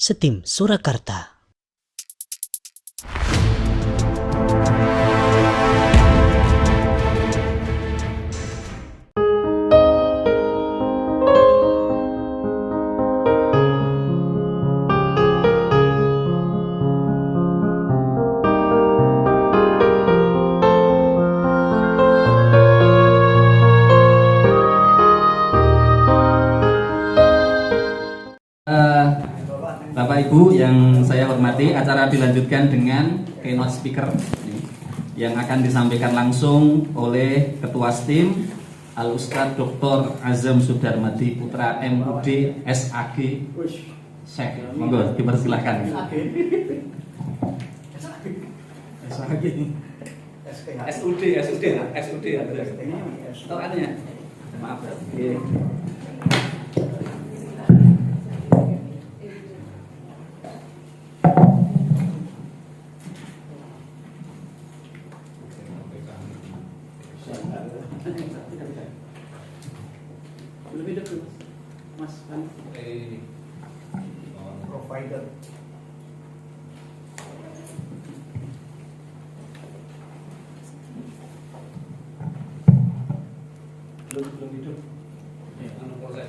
Setim Surakarta. Bapak Ibu yang saya hormati, acara dilanjutkan dengan keynote speaker yang akan disampaikan langsung oleh Ketua STIM Al Ustadz Dr. Azam Sudarmadi Putra MUD SAG Syekh. Monggo dipersilahkan. SUD. Oh, adanya. Maaf. Lebih dekat, Mas kan provider. Belum hidup.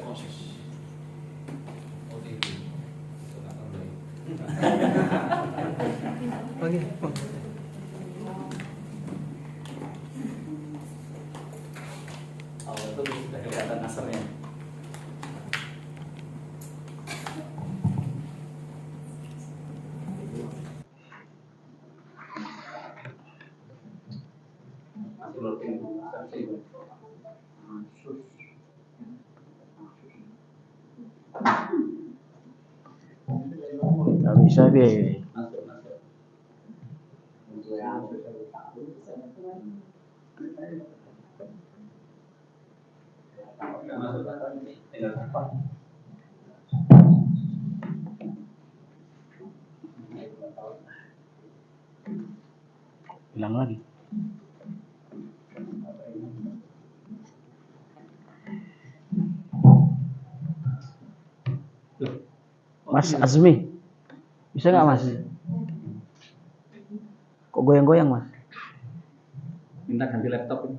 Proses. Oh, itu sudah kelihatan asapnya. Nggak bisa deh. Hilang lagi. Mas Azmi, bisa nggak Mas? Kok goyang-goyang Mas? Minta ganti laptop ini.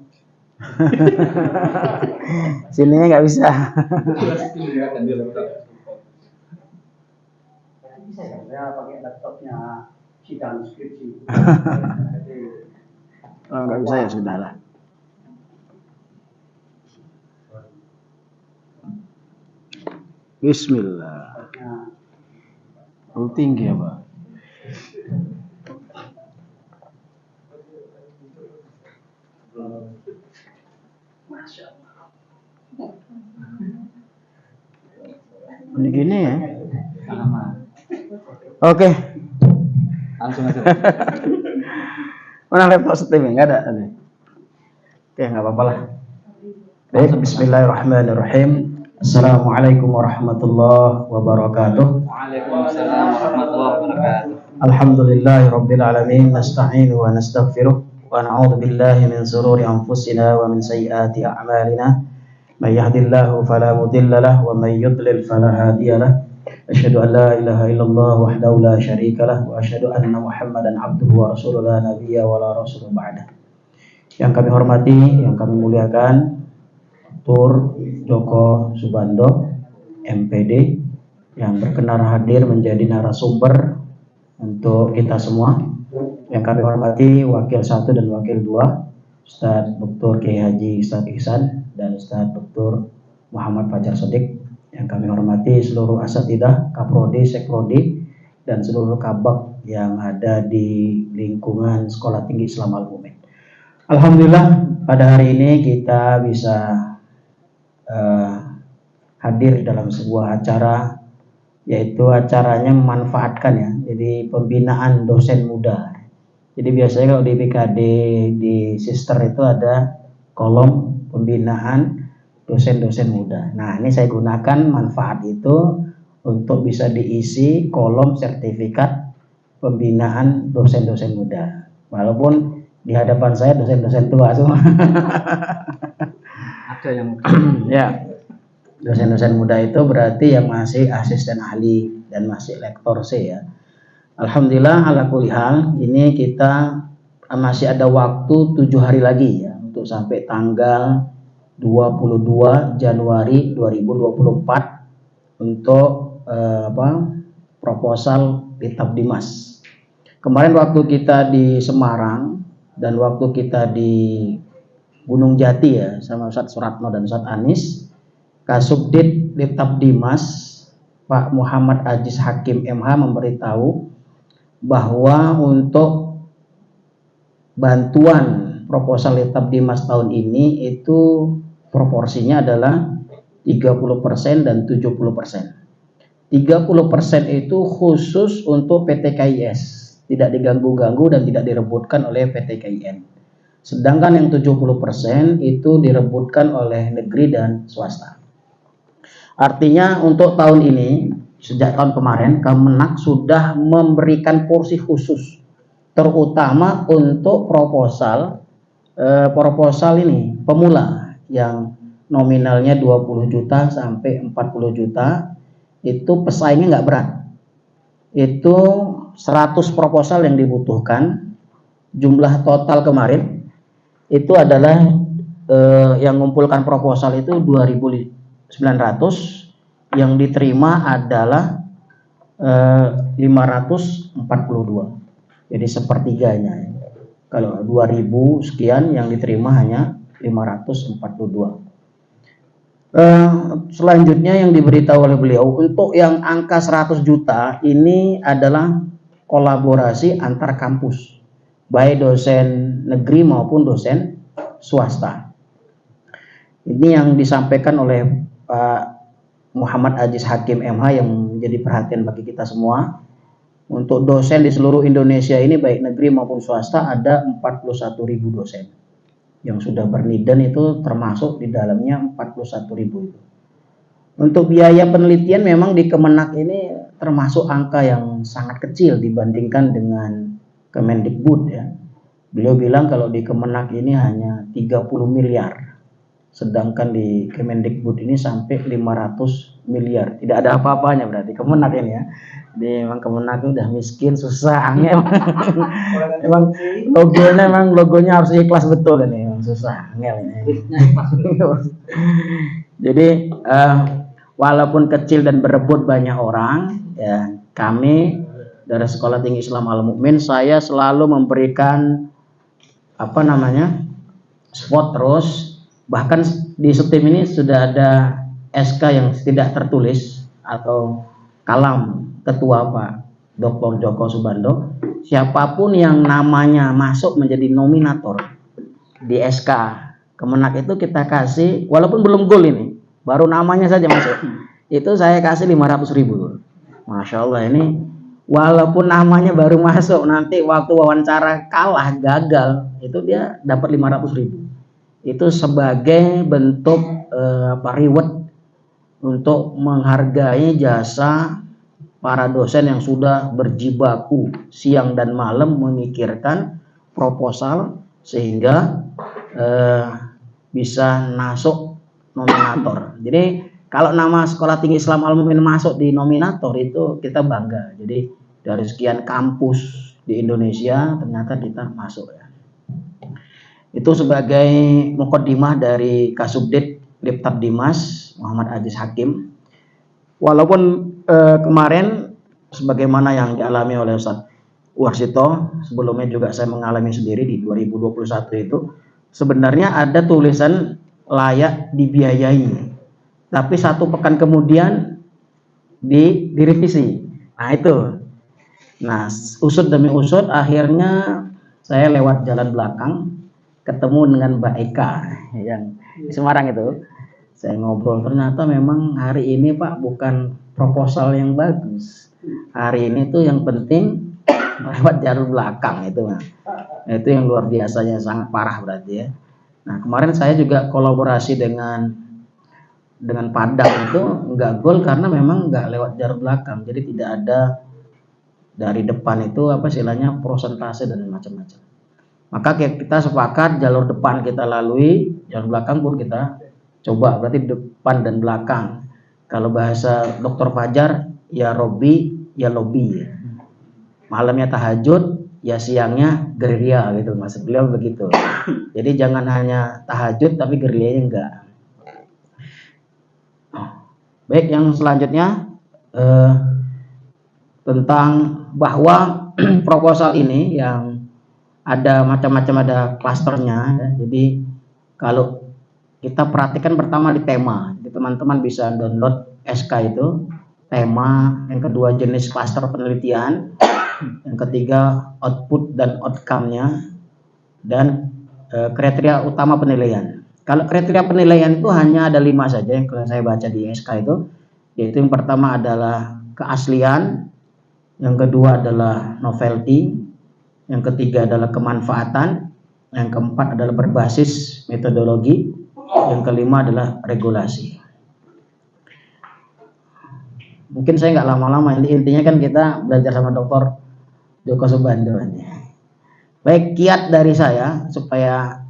Sininya nggak bisa. Ganti laptop. Bisa ya, saya pakai laptopnya sidang skripsi. Oh, nggak bisa ya sudah lah. Bismillah. Terlalu tinggi ya Pak. Ini gini ya. Sama. Oke. Langsung aja. Mana laptop STIM? Nggak ada. Oke, nggak apa-apa lah. Baik, Bismillahirrahmanirrahim. Assalamualaikum warahmatullahi wabarakatuh. Waalaikumsalam warahmatullahi wabarakatuh. Alhamdulillahi rabbil alamin. Nasta'inu wa nastaghfiruh. Wa na'udzu billahi min shururi anfusina wa min sayyiati a'malina. May yahdihillahu fala mudilla lahu wa may yudlil fala hadiya lahu. Asyhadu an la ilaha illallah wahdahu la syarika lahu wa asyhadu anna Muhammadan abduhu wa rasuluhu la nabiyya wa la rasul ba'da. Yang kami hormati, yang kami muliakan, Tur Joko Subando, MPD, yang berkenan hadir menjadi narasumber untuk kita semua. Yang kami hormati Wakil 1 dan Wakil 2, Ustadz Dr. Kiai Haji Ustadz Ihsan dan Ustadz Dr. Muhammad Fajar Sodik. Yang kami hormati seluruh asatidah, kaprodi, sekprodi, dan seluruh kabak yang ada di lingkungan Sekolah Tinggi Islam Al-Mu'min. Alhamdulillah pada hari ini kita bisa hadir dalam sebuah acara, yaitu acaranya memanfaatkan ya, jadi pembinaan dosen muda. Jadi biasanya kalau di PKD di Sister itu ada kolom pembinaan dosen-dosen muda. Nah, ini saya gunakan manfaat itu untuk bisa diisi kolom sertifikat pembinaan dosen-dosen muda. Walaupun di hadapan saya dosen-dosen tua semua. Ada yang ya, dosen-dosen muda itu berarti yang masih asisten ahli dan masih lektor C ya. Alhamdulillah ala kulli hal, ini kita masih ada waktu 7 hari lagi ya untuk sampai tanggal 22 Januari 2024 untuk proposal Kitab Dimas. Kemarin waktu kita di Semarang dan waktu kita di Gunung Jati ya sama Ustadz Suratno dan Ustadz Anis, Kasubdit Kitab Dimas Pak Muhammad Aziz Hakim MH memberitahu bahwa untuk bantuan proposal Kitab Dimas tahun ini itu proporsinya adalah 30% dan 70%. 30% itu khusus untuk PT KIS, tidak diganggu-ganggu dan tidak direbutkan oleh PT KIN. Sedangkan yang 70% itu direbutkan oleh negeri dan swasta. Artinya untuk tahun ini, sejak tahun kemarin, Kemenak sudah memberikan porsi khusus, terutama untuk proposal ini pemula yang nominalnya 20 juta sampai 40 juta, itu pesaingnya nggak berat. Itu 100 proposal yang dibutuhkan. Jumlah total kemarin itu adalah yang mengumpulkan proposal itu 2.900, yang diterima adalah 542. Jadi sepertiganya. Kalau 2.000 sekian yang diterima hanya 542. Selanjutnya yang diberitahu oleh beliau untuk yang angka 100 juta ini adalah kolaborasi antar kampus, baik dosen negeri maupun dosen swasta. Ini yang disampaikan oleh Pak Muhammad Aziz Hakim MH yang menjadi perhatian bagi kita semua. Untuk dosen di seluruh Indonesia ini baik negeri maupun swasta ada 41.000 dosen yang sudah berniden, itu termasuk di dalamnya 41.000 itu. Untuk biaya penelitian memang di Kemenak ini termasuk angka yang sangat kecil dibandingkan dengan Kemendikbud ya. Beliau bilang kalau di Kemenak ini hanya 30 miliar. Sedangkan di Kemendikbud ini sampai 500 miliar. Tidak ada apa-apanya berarti Kemenak ini ya. Jadi memang Kemenak udah miskin, susah, angel. Emang logonya harus ikhlas betul ini, susah, angel ini. Jadi walaupun kecil dan berebut banyak orang, ya kami dari Sekolah Tinggi Islam Al Mukmin, saya selalu memberikan support terus. Bahkan di Subtim ini sudah ada SK yang tidak tertulis atau kalam Ketua Pak Dr. Joko Subando, siapapun yang namanya masuk menjadi nominator di SK Kemenak itu kita kasih, walaupun belum goal ini, baru namanya saja masuk, itu saya kasih 500.000. Masya Allah, ini walaupun namanya baru masuk, nanti waktu wawancara kalah, gagal, itu dia dapat 500.000. Itu sebagai bentuk reward untuk menghargai jasa para dosen yang sudah berjibaku siang dan malam memikirkan proposal sehingga bisa masuk nominator. Jadi kalau nama Sekolah Tinggi Islam Al Mukmin masuk di nominator itu kita bangga. Jadi dari sekian kampus di Indonesia ternyata kita masuk ya. Itu sebagai mukaddimah dari Kasubdit Kitab Dimas Muhammad Aziz Hakim. Walaupun kemarin sebagaimana yang dialami oleh Ustadz Warsito, sebelumnya juga saya mengalami sendiri di 2021 itu, sebenarnya ada tulisan layak dibiayai, tapi 1 pekan kemudian direvisi. Nah itu, usut demi usut akhirnya saya lewat jalan belakang ketemu dengan Mbak Eka yang di Semarang itu. Saya ngobrol, ternyata memang hari ini Pak bukan proposal yang bagus. Hari ini tuh yang penting lewat jalur belakang itu. Nah, itu yang luar biasanya, sangat parah berarti ya. Nah kemarin saya juga kolaborasi dengan Padang itu nggak gol karena memang nggak lewat jalur belakang. Jadi tidak ada dari depan itu istilahnya prosentase dan macam-macam. Maka kita sepakat jalur depan kita lalui, jalur belakang pun kita coba, berarti depan dan belakang. Kalau bahasa Dr. Fajar, ya Robbi, ya lobby. Malamnya tahajud, ya siangnya gerilya gitu, maksud beliau begitu. Jadi jangan hanya tahajud tapi gerilyanya enggak. Baik, yang selanjutnya tentang bahwa proposal ini yang ada macam-macam, ada klasternya ya. Jadi kalau kita perhatikan pertama di tema, jadi teman-teman bisa download SK itu tema, yang kedua jenis klaster penelitian, yang ketiga output dan outcome-nya, dan kriteria utama penilaian. Kalau kriteria penilaian itu hanya ada 5 saja yang saya baca di SK itu, yaitu yang pertama adalah keaslian, yang kedua adalah novelty, yang ketiga adalah kemanfaatan, yang keempat adalah berbasis metodologi, yang kelima adalah regulasi. Mungkin saya nggak lama-lama, intinya kan kita belajar sama Dr. Joko Subando. Baik, kiat dari saya supaya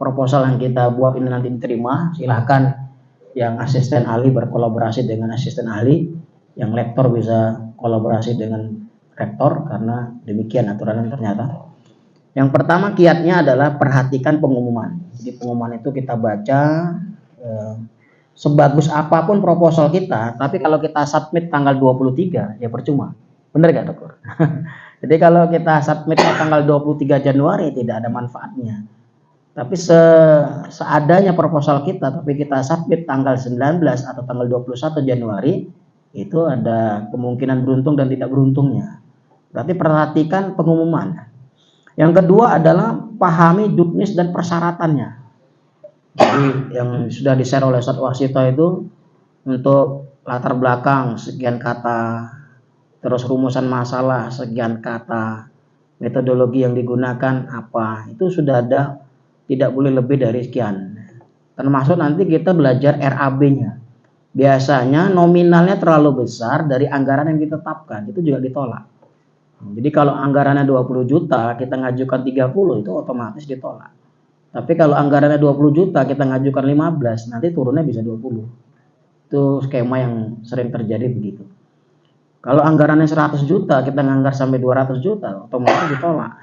proposal yang kita buat ini nanti diterima, silahkan yang asisten ahli berkolaborasi dengan asisten ahli, yang lektor bisa kolaborasi dengan rektor, karena demikian aturan yang ternyata. Yang pertama kiatnya adalah perhatikan pengumuman. Jadi pengumuman itu kita baca, sebagus apapun proposal kita, tapi kalau kita submit tanggal 23 ya percuma. Benar gak dokter? Jadi kalau kita submit tanggal 23 Januari tidak ada manfaatnya. Tapi seadanya proposal kita, tapi kita submit tanggal 19 atau tanggal 21 Januari, itu ada kemungkinan beruntung dan tidak beruntungnya. Berarti perhatikan pengumuman. Yang kedua adalah pahami juknis dan persyaratannya. Jadi yang sudah di-share oleh Ustadz Warsito itu untuk latar belakang sekian kata, terus rumusan masalah sekian kata, metodologi yang digunakan apa, itu sudah ada, tidak boleh lebih dari sekian. Termasuk nanti kita belajar RAB-nya. Biasanya nominalnya terlalu besar dari anggaran yang ditetapkan, itu juga ditolak. Jadi kalau anggarannya 20 juta, kita ngajukan 30, itu otomatis ditolak. Tapi kalau anggarannya 20 juta, kita ngajukan 15, nanti turunnya bisa 20. Itu skema yang sering terjadi begitu. Kalau anggarannya 100 juta, kita nganggar sampai 200 juta, otomatis ditolak.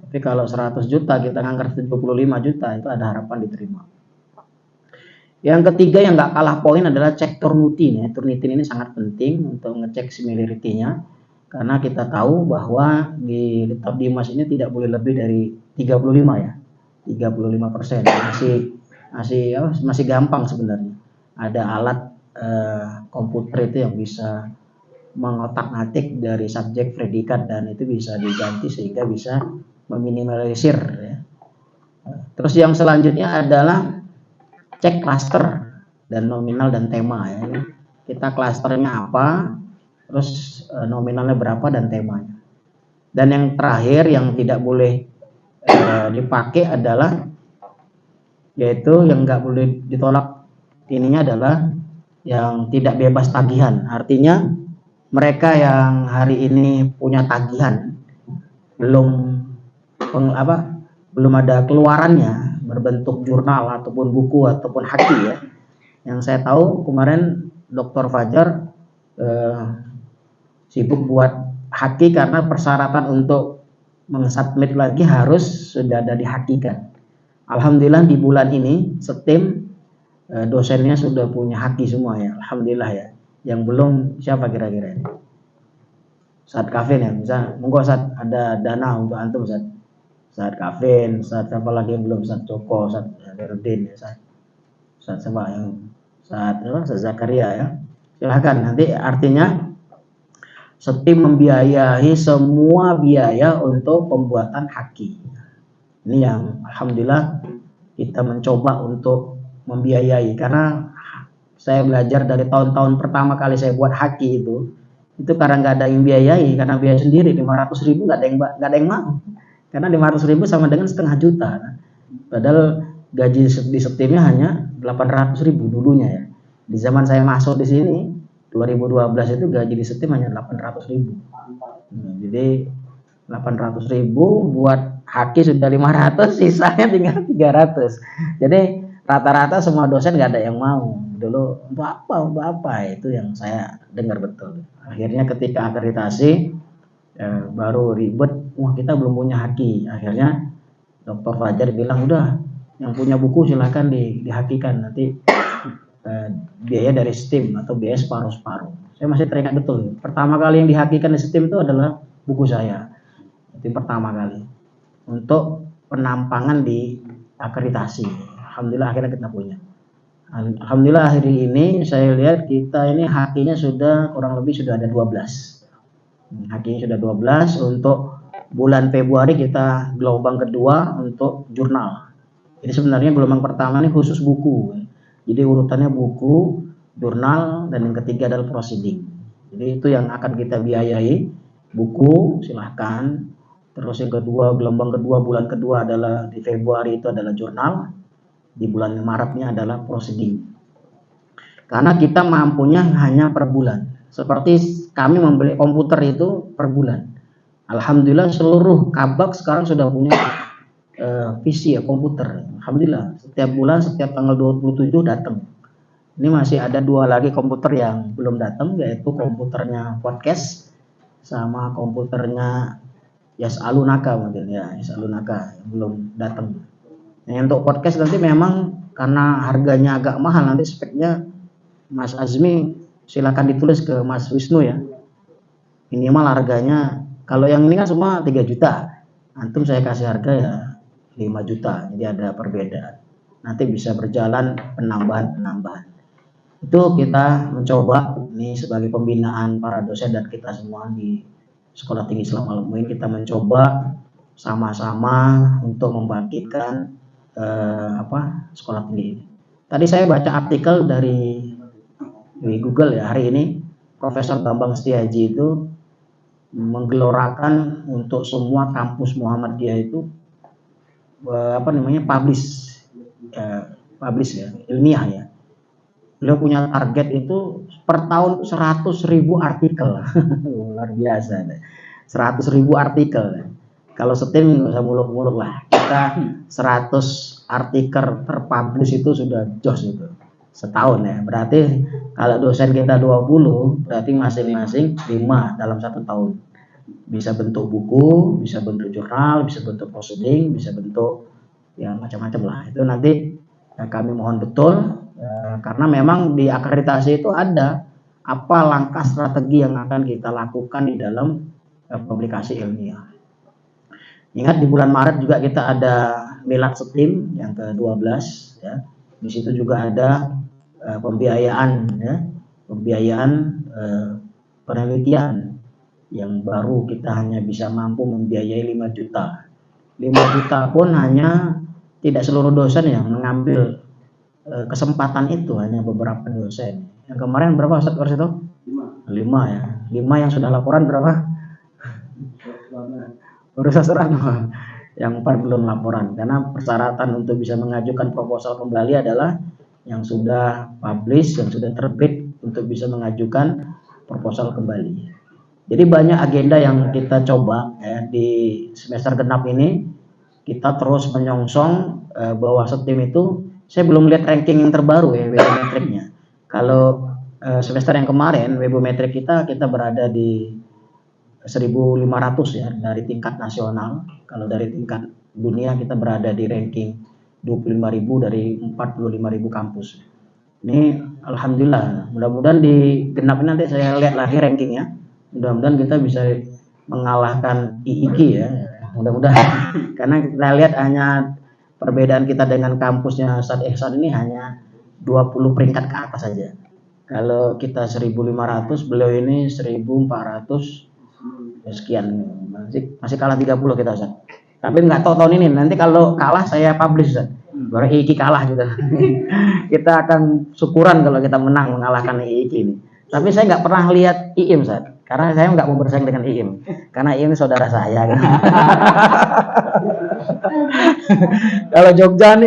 Tapi kalau 100 juta, kita nganggar 75 juta, itu ada harapan diterima. Yang ketiga yang nggak kalah poin adalah cek Turnitin. Ya. Turnitin ini sangat penting untuk ngecek similarity-nya. Karena kita tahu bahwa di Kitab Dimas ini tidak boleh lebih dari 35 ya. 35%. Masih gampang sebenarnya. Ada alat komputer itu yang bisa mengotak-atik dari subjek, predikat, dan itu bisa diganti sehingga bisa meminimalisir ya. Terus yang selanjutnya adalah cek klaster dan nominal dan tema ya. Kita klasternya apa, terus nominalnya berapa dan temanya. Dan yang terakhir yang tidak boleh dipakai adalah, yaitu yang nggak boleh ditolak ininya adalah yang tidak bebas tagihan. Artinya mereka yang hari ini punya tagihan belum ada keluarannya berbentuk jurnal ataupun buku ataupun haki ya. Yang saya tahu kemarin Dr. Fajar sibuk buat haki karena persyaratan untuk mensubmit lagi harus sudah ada dihakikan. Alhamdulillah di bulan ini setim dosennya sudah punya haki semua ya. Alhamdulillah ya. Yang belum siapa kira-kira ini? Saat Kafin ya, bisa monggo saat ada dana untuk antum saat Kafin, saat siapa lagi yang belum, saat Joko, saat Herudin ya, saat siapa yang saat Zakaria ya. Silahkan, nanti artinya setim membiayai semua biaya untuk pembuatan haki. Ini yang alhamdulillah kita mencoba untuk membiayai, karena saya belajar dari tahun-tahun pertama kali saya buat haki itu karena nggak ada yang biayai, karena biaya sendiri 500.000 nggak ada yang mau, karena 500.000 sama dengan 500.000 juta. Padahal gaji di setimnya hanya 800.000 dulunya ya. Di zaman saya masuk di sini 2012 itu gaji di setim hanya 800.000. Jadi 800.000 buat haki sudah 500, sisanya tinggal 300. Jadi rata-rata semua dosen nggak ada yang mau. dulu untuk apa itu yang saya dengar betul. Akhirnya ketika akreditasi baru ribet, wah kita belum punya haki. Akhirnya Dr. Fajar bilang udah yang punya buku silahkan dihakikan, nanti biaya dari STIM atau biaya separuh-separuh. Saya masih teringat betul, pertama kali yang dihakikan di STIM itu adalah buku saya. Itu pertama kali untuk penampangan di akreditasi. Alhamdulillah akhirnya kita punya. Alhamdulillah hari ini saya lihat kita ini hakinya sudah kurang lebih sudah ada 12. Hakinya sudah 12. Untuk bulan Februari kita gelombang kedua untuk jurnal. Jadi sebenarnya gelombang pertama ini khusus buku. Jadi urutannya buku, jurnal, dan yang ketiga adalah proceeding. Jadi itu yang akan kita biayai. Buku silahkan. Terus yang kedua, gelombang kedua, bulan kedua adalah di Februari itu adalah jurnal. Di bulan Maretnya adalah proceeding. Karena kita mampunya hanya per bulan. Seperti kami membeli komputer itu per bulan. Alhamdulillah seluruh kabak sekarang sudah punya PC ya, komputer. Alhamdulillah setiap bulan, setiap tanggal 27 datang. Ini masih ada 2 lagi komputer yang belum datang, yaitu komputernya podcast sama komputernya Yasalunaka mungkin ya, Yasalunaka yang belum datang. Nah, untuk podcast nanti memang karena harganya agak mahal, nanti speknya Mas Azmi silakan ditulis ke Mas Wisnu ya. Minimal harganya, kalau yang ini kan semua 3 juta. Antum saya kasih harga ya 5 juta. Jadi ada perbedaan. Nanti bisa berjalan penambahan. Itu kita mencoba ini sebagai pembinaan para dosen dan kita semua di Sekolah Tinggi Islam Al-Mu'in, kita mencoba sama-sama untuk membangkitkan sekolah tinggi ini. Tadi saya baca artikel dari Google ya, hari ini Profesor Bambang Setiaji itu menggelorakan untuk semua kampus Muhammadiyah itu publish ya, ilmiah ya. Beliau punya target itu per tahun 100.000 artikel. Luar biasa. 100.000 artikel. Kalau STIM nggak usah muluk-muluk lah. Kita 100 artikel terpublish itu sudah jos itu. Setahun ya. Berarti kalau dosen kita 20, berarti masing-masing 5 dalam 1 tahun. Bisa bentuk buku, bisa bentuk jurnal, bisa bentuk proceeding, bisa bentuk ya macam-macam lah. Itu nanti kami mohon betul. Karena memang di akreditasi itu ada apa langkah strategi yang akan kita lakukan di dalam publikasi ilmiah. Ingat di bulan Maret juga kita ada Milad STIM yang ke-12 ya. Di situ juga ada pembiayaan penelitian yang baru, kita hanya bisa mampu membiayai 5 juta. 5 juta pun hanya tidak seluruh dosen yang mengambil kesempatan itu, hanya beberapa dosen. Yang kemarin berapa Ustaz kurs itu? 5 ya. 5 yang sudah laporan berapa? Baru 100. Yang 4 belum laporan. Karena persyaratan untuk bisa mengajukan proposal kembali adalah yang sudah publish, yang sudah terbit untuk bisa mengajukan proposal kembali. Jadi banyak agenda yang kita coba ya, di semester genap ini. Kita terus menyongsong bahwa STIM itu, saya belum lihat ranking yang terbaru ya, webometriknya. Kalau semester yang kemarin webometrik kita berada di 1.500 ya dari tingkat nasional. Kalau dari tingkat dunia kita berada di ranking 25.000 dari 45.000 kampus. Ini alhamdulillah. Mudah-mudahan di genap ini nanti saya lihat lagi rankingnya. Mudah-mudahan kita bisa mengalahkan IIK ya. Mudah-mudahan. Karena kita lihat hanya perbedaan kita dengan kampusnya Ustaz Ihsan ini hanya 20 peringkat ke atas saja. Kalau kita 1.500, beliau ini 1.400 sekian. Masih kalah 30 kita Ustaz. Tapi nggak tahu tahun ini. Nanti kalau kalah saya publish Ustaz. Baru IIK kalah juga. Kita akan syukuran kalau kita menang mengalahkan IIK ini. Tapi saya nggak pernah lihat IIM Ustaz. Karena saya nggak mau bersaing dengan IIM. Karena IIM saudara saya. Kalau Jogja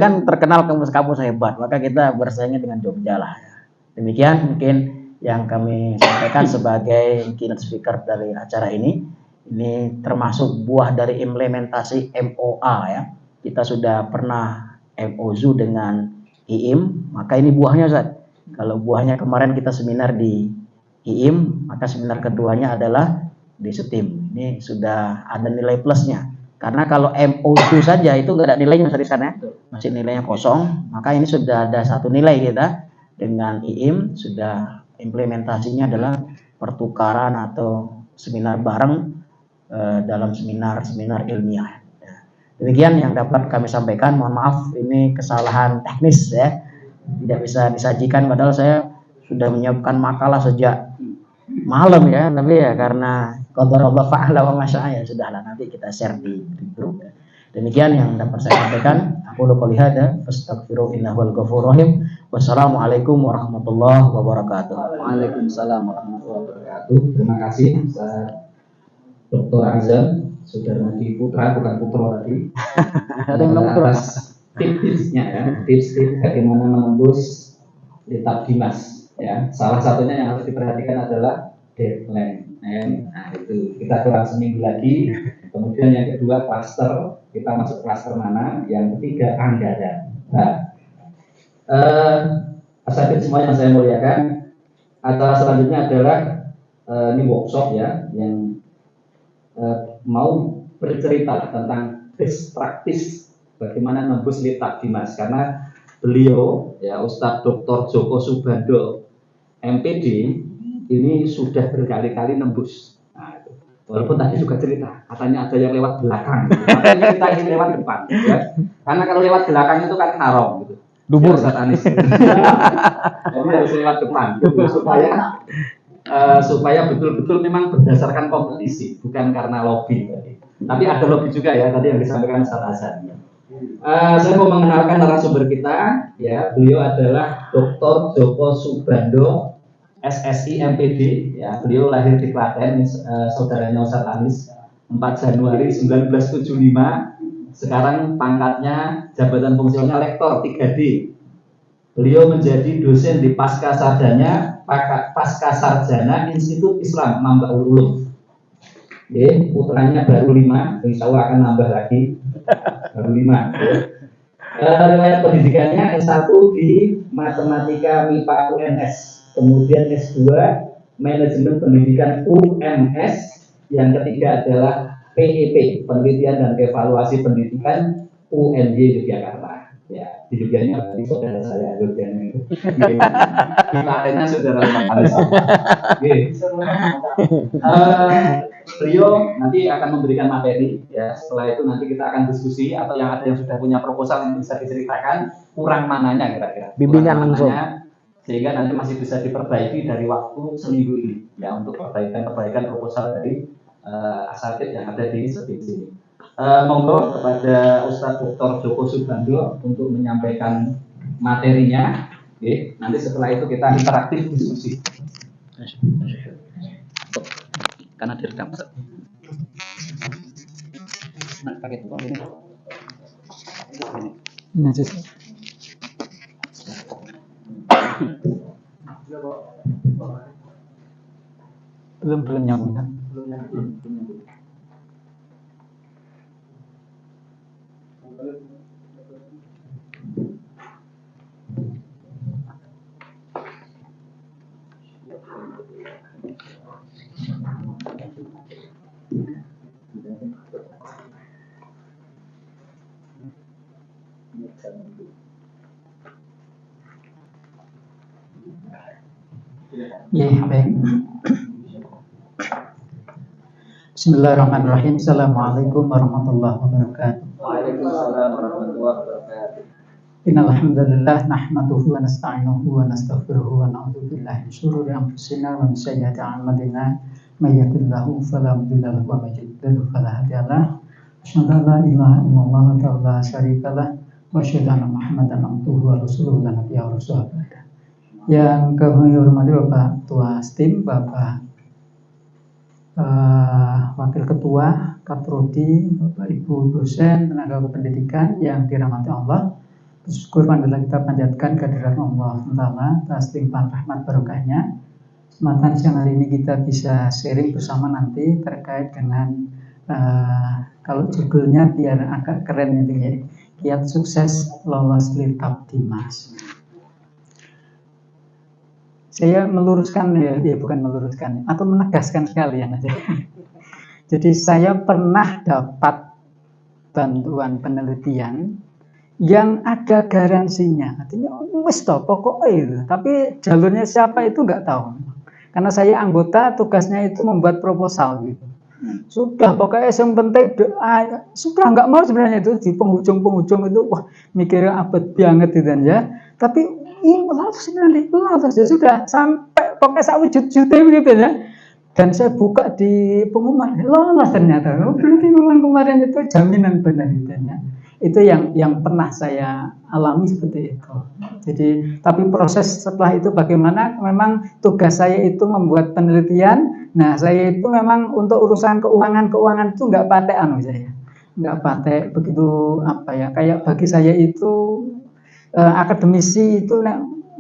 kan terkenal kampus-kampus hebat, maka kita bersaingnya dengan Jogja lah. Demikian mungkin yang kami sampaikan sebagai keynote speaker dari acara ini. Ini termasuk buah dari implementasi MOA ya. Kita sudah pernah MOU dengan IIM, maka ini buahnya Ustaz. Kalau buahnya kemarin kita seminar di IIM, maka seminar keduanya adalah di STIM. Ini sudah ada nilai plusnya. Karena kalau MO2 saja itu nggak ada nilainya Ustaz di sana, masih nilainya kosong. Maka ini sudah ada satu nilai kita dengan IIM, sudah implementasinya adalah pertukaran atau seminar bareng dalam seminar ilmiah. Demikian yang dapat kami sampaikan. Mohon maaf ini kesalahan teknis ya, tidak bisa disajikan padahal saya sudah menyiapkan makalah sejak malam ya, tapi ya karena qadarullah fa'ala wa masya'a ya sudahlah, nanti kita share di grup. Demikian yang dapat saya sampaikan. Aku qouli hada fastaghfiru innahu wal ghafurur rahim. Wassalamualaikum warahmatullahi wabarakatuh. Waalaikumsalam warahmatullahi wabarakatuh. Terima kasih Dr. Azam Sudarmadi Putra, bukan Putro tadi. Ada yang nomor atas tips-tipsnya ya, tips-tips bagaimana menembus Litab Dimas ya. Salah satunya yang harus diperhatikan adalah deadline. Nah itu kita kurang seminggu lagi. Kemudian yang kedua klaster, kita masuk klaster mana? Yang ketiga anggaran. Nah, asatidz semua yang saya muliakan, acara selanjutnya adalah ini workshop ya, yang mau bercerita tentang best practice bagaimana nembus Litab Dimas, karena beliau ya Ustadz Dr. Joko Subando MPD ini sudah berkali-kali nembus. Nah, itu. Walaupun tadi juga cerita katanya ada yang lewat belakang, katanya kita ingin lewat depan ya. Karena kalau lewat belakang itu kan haram gitu. Dubur Ustadz Anis. Jadi harus lewat depan gitu, supaya betul-betul memang berdasarkan kompetisi, bukan karena lobby tadi. Tapi ada lobby juga ya tadi yang disampaikan Ustaz Hasan. Saya mau mengenalkan narasumber kita, ya beliau adalah Dr. Joko Subando, SSI MPD, ya beliau lahir di Klaten, saudaranya Ustaz Anis, 4 Januari 1975. Sekarang pangkatnya jabatan fungsional lektor 3D. Beliau menjadi dosen di Pasca Sarjana Institut Islam Mambaul Ulum. Putranya baru 5, insya Allah akan nambah lagi, baru 5. Riwayat pendidikannya S1 di Matematika MIPA UNS, kemudian S2 Manajemen Pendidikan UMS, yang ketiga adalah PEP, Penelitian dan Evaluasi Pendidikan UNY Yogyakarta. Ya, di Jogjanya berarti saudara saya, Jogjanya itu. Kita saudara beliau nanti akan memberikan materi ya. Setelah itu nanti kita akan diskusi, atau yang ada yang sudah punya proposal yang bisa diceritakan kurang mananya kira-kira. Bimbingan langsung. Sehingga nanti masih bisa diperbaiki dari waktu seminggu ini ya, untuk perbaikan proposal dari asatidz yang ada di sini. Monggo kepada Ustadz Dr. Joko Subando untuk menyampaikan materinya. Oke, nanti setelah itu kita interaktif diskusi. Karena direkam. Nah, pakai itu ini. Ini aja. Belum nyambung kan? Belum nyambung. Ya, baik. Bismillahirrahmanirrahim. Assalamualaikum warahmatullahi wabarakatuh. Waalaikumsalam warahmatullahi wabarakatuh. Innal hamdalillah nahmaduhu wa nasta'inuhu wa nastaghfiruhu wa na'udzu billahi min shururi anfusina wa min sayyiati a'malina. May yahdihillahu fala mudilla lahu wa may yudlil fala hadiya lahu. Asyhadu an la ilaha illallah wa la syarika lahu wa asyhadu anna Muhammadan abduhu wa rasuluhu la nabiyya wa rasuluhu. Yang kami hormati Bapak Ketua STIM, Bapak Wakil Ketua Kaprodi, Bapak Ibu dosen, tenaga kependidikan yang dirahmati Allah. Bersyukur marilah kita panjatkan kehadirat Allah Ta'ala atas limpahan rahmat barokahnya. Kesempatan siang hari ini kita bisa sharing bersama nanti terkait dengan kalau judulnya biar agak keren itu ya. Kiat sukses lolos Lirkab Dimas. Saya meluruskan bukan meluruskan atau menegaskan sekalian aja. Jadi saya pernah dapat bantuan penelitian yang ada garansinya, artinya wis toh pokoknya itu. Tapi jalurnya siapa itu nggak tahu. Karena saya anggota, tugasnya itu membuat proposal gitu. Sudah pokoknya yang penting doa, sudah nggak mau sebenarnya itu di penghujung itu wah mikirnya abad banget gitu ya. Tapi ini lalu ya sudah sampai pokoknya sawujud begitu ya. Dan saya buka di pengumuman lolos ternyata. Berarti memang kemarin itu jaminan benar gitu ya. Itu yang pernah saya alami seperti itu. Jadi tapi proses setelah itu bagaimana? Memang tugas saya itu membuat penelitian. Nah saya itu memang untuk urusan keuangan itu nggak patek saya, nggak patek begitu apa ya. Kayak bagi saya itu akademisi itu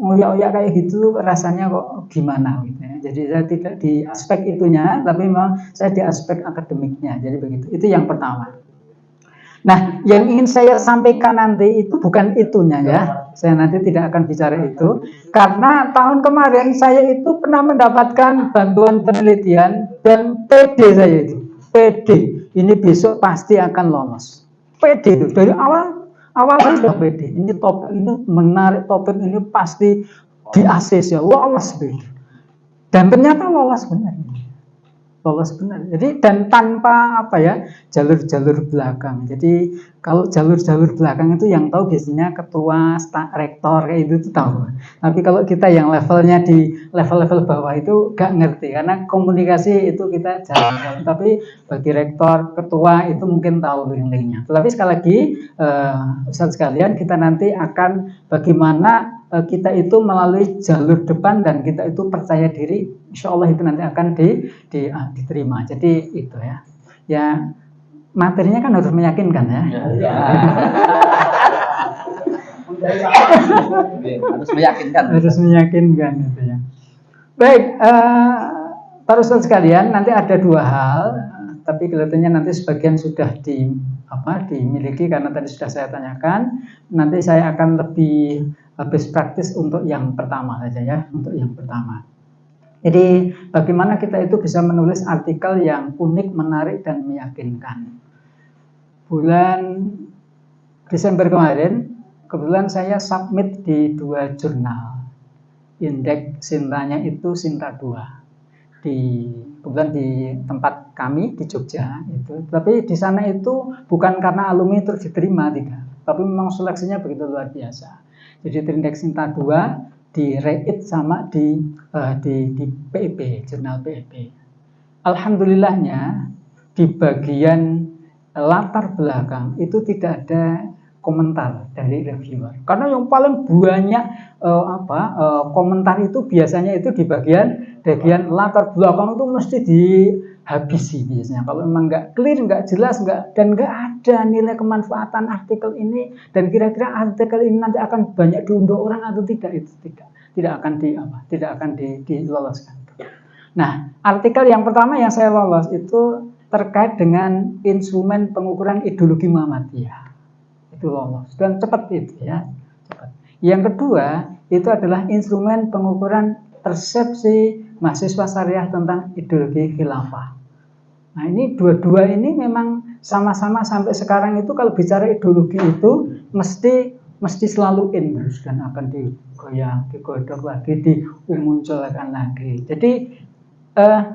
ngoyak-ngoyak kayak gitu rasanya kok gimana gitu ya. Jadi saya tidak di aspek itunya, tapi memang saya di aspek akademiknya. Jadi begitu. Itu yang pertama. Nah, yang ingin saya sampaikan nanti itu bukan itunya ya. Saya nanti tidak akan bicara itu. Karena tahun kemarin saya itu pernah mendapatkan bantuan penelitian dan PD saya itu. PD. Ini besok pasti akan lolos. PD itu. Dari awal saya sudah PD. Ini topik ini menarik, topik ini pasti di ACC ya. Lolos PD. Dan ternyata lolos benar. Lolos benar. Jadi dan tanpa apa ya jalur-jalur belakang. Jadi kalau jalur-jalur belakang itu yang tahu biasanya ketua, rektor kayak itu tahu. Tapi kalau kita yang levelnya di level-level bawah itu gak ngerti karena komunikasi itu kita jarang. Tapi bagi rektor, ketua itu mungkin tahu yang lainnya. Tapi sekali lagi Ustadz sekalian kita nanti akan bagaimana kita itu melalui jalur depan dan kita itu percaya diri, insya Allah itu nanti akan diterima. Jadi itu ya. Ya materinya kan harus meyakinkan ya. Harus meyakinkan. Harus meyakinkan itu ya. Baik, para ustadz sekalian, nanti ada dua hal, tapi kelihatannya nanti sebagian sudah dimiliki karena tadi sudah saya tanyakan. Nanti saya akan lebih best practice untuk yang pertama saja ya, untuk yang pertama. Jadi bagaimana kita itu bisa menulis artikel yang unik, menarik dan meyakinkan. Bulan Desember kemarin, kebetulan saya submit di 2 jurnal. Indeks Sintanya itu Sinta 2. Kebetulan di tempat kami di Jogja itu. Tapi di sana itu bukan karena alumni terus diterima tidak, tapi memang seleksinya begitu luar biasa. Jadi Indeks Sinta 2 di rate sama di PEP, jurnal PEP. Alhamdulillahnya di bagian latar belakang itu tidak ada komentar dari reviewer. Karena yang paling banyak komentar itu biasanya itu di bagian latar belakang itu mesti dihabisi biasanya. Kalau memang nggak clear, nggak jelas, dan nggak ada nilai kemanfaatan artikel ini dan kira-kira artikel ini nanti akan banyak diunduh orang atau tidak, itu tidak akan diloloskan. Nah, artikel yang pertama yang saya lolos itu terkait dengan instrumen pengukuran ideologi Muhammadiyah. Itu lolos dan cepat itu ya, cepat. Yang kedua itu adalah instrumen pengukuran persepsi mahasiswa syariah tentang ideologi khilafah. Nah ini dua-dua ini memang sama-sama sampai sekarang itu kalau bicara ideologi itu mesti selalu in terus dan akan digoyang, digodok lagi, dimunculkan lagi. Jadi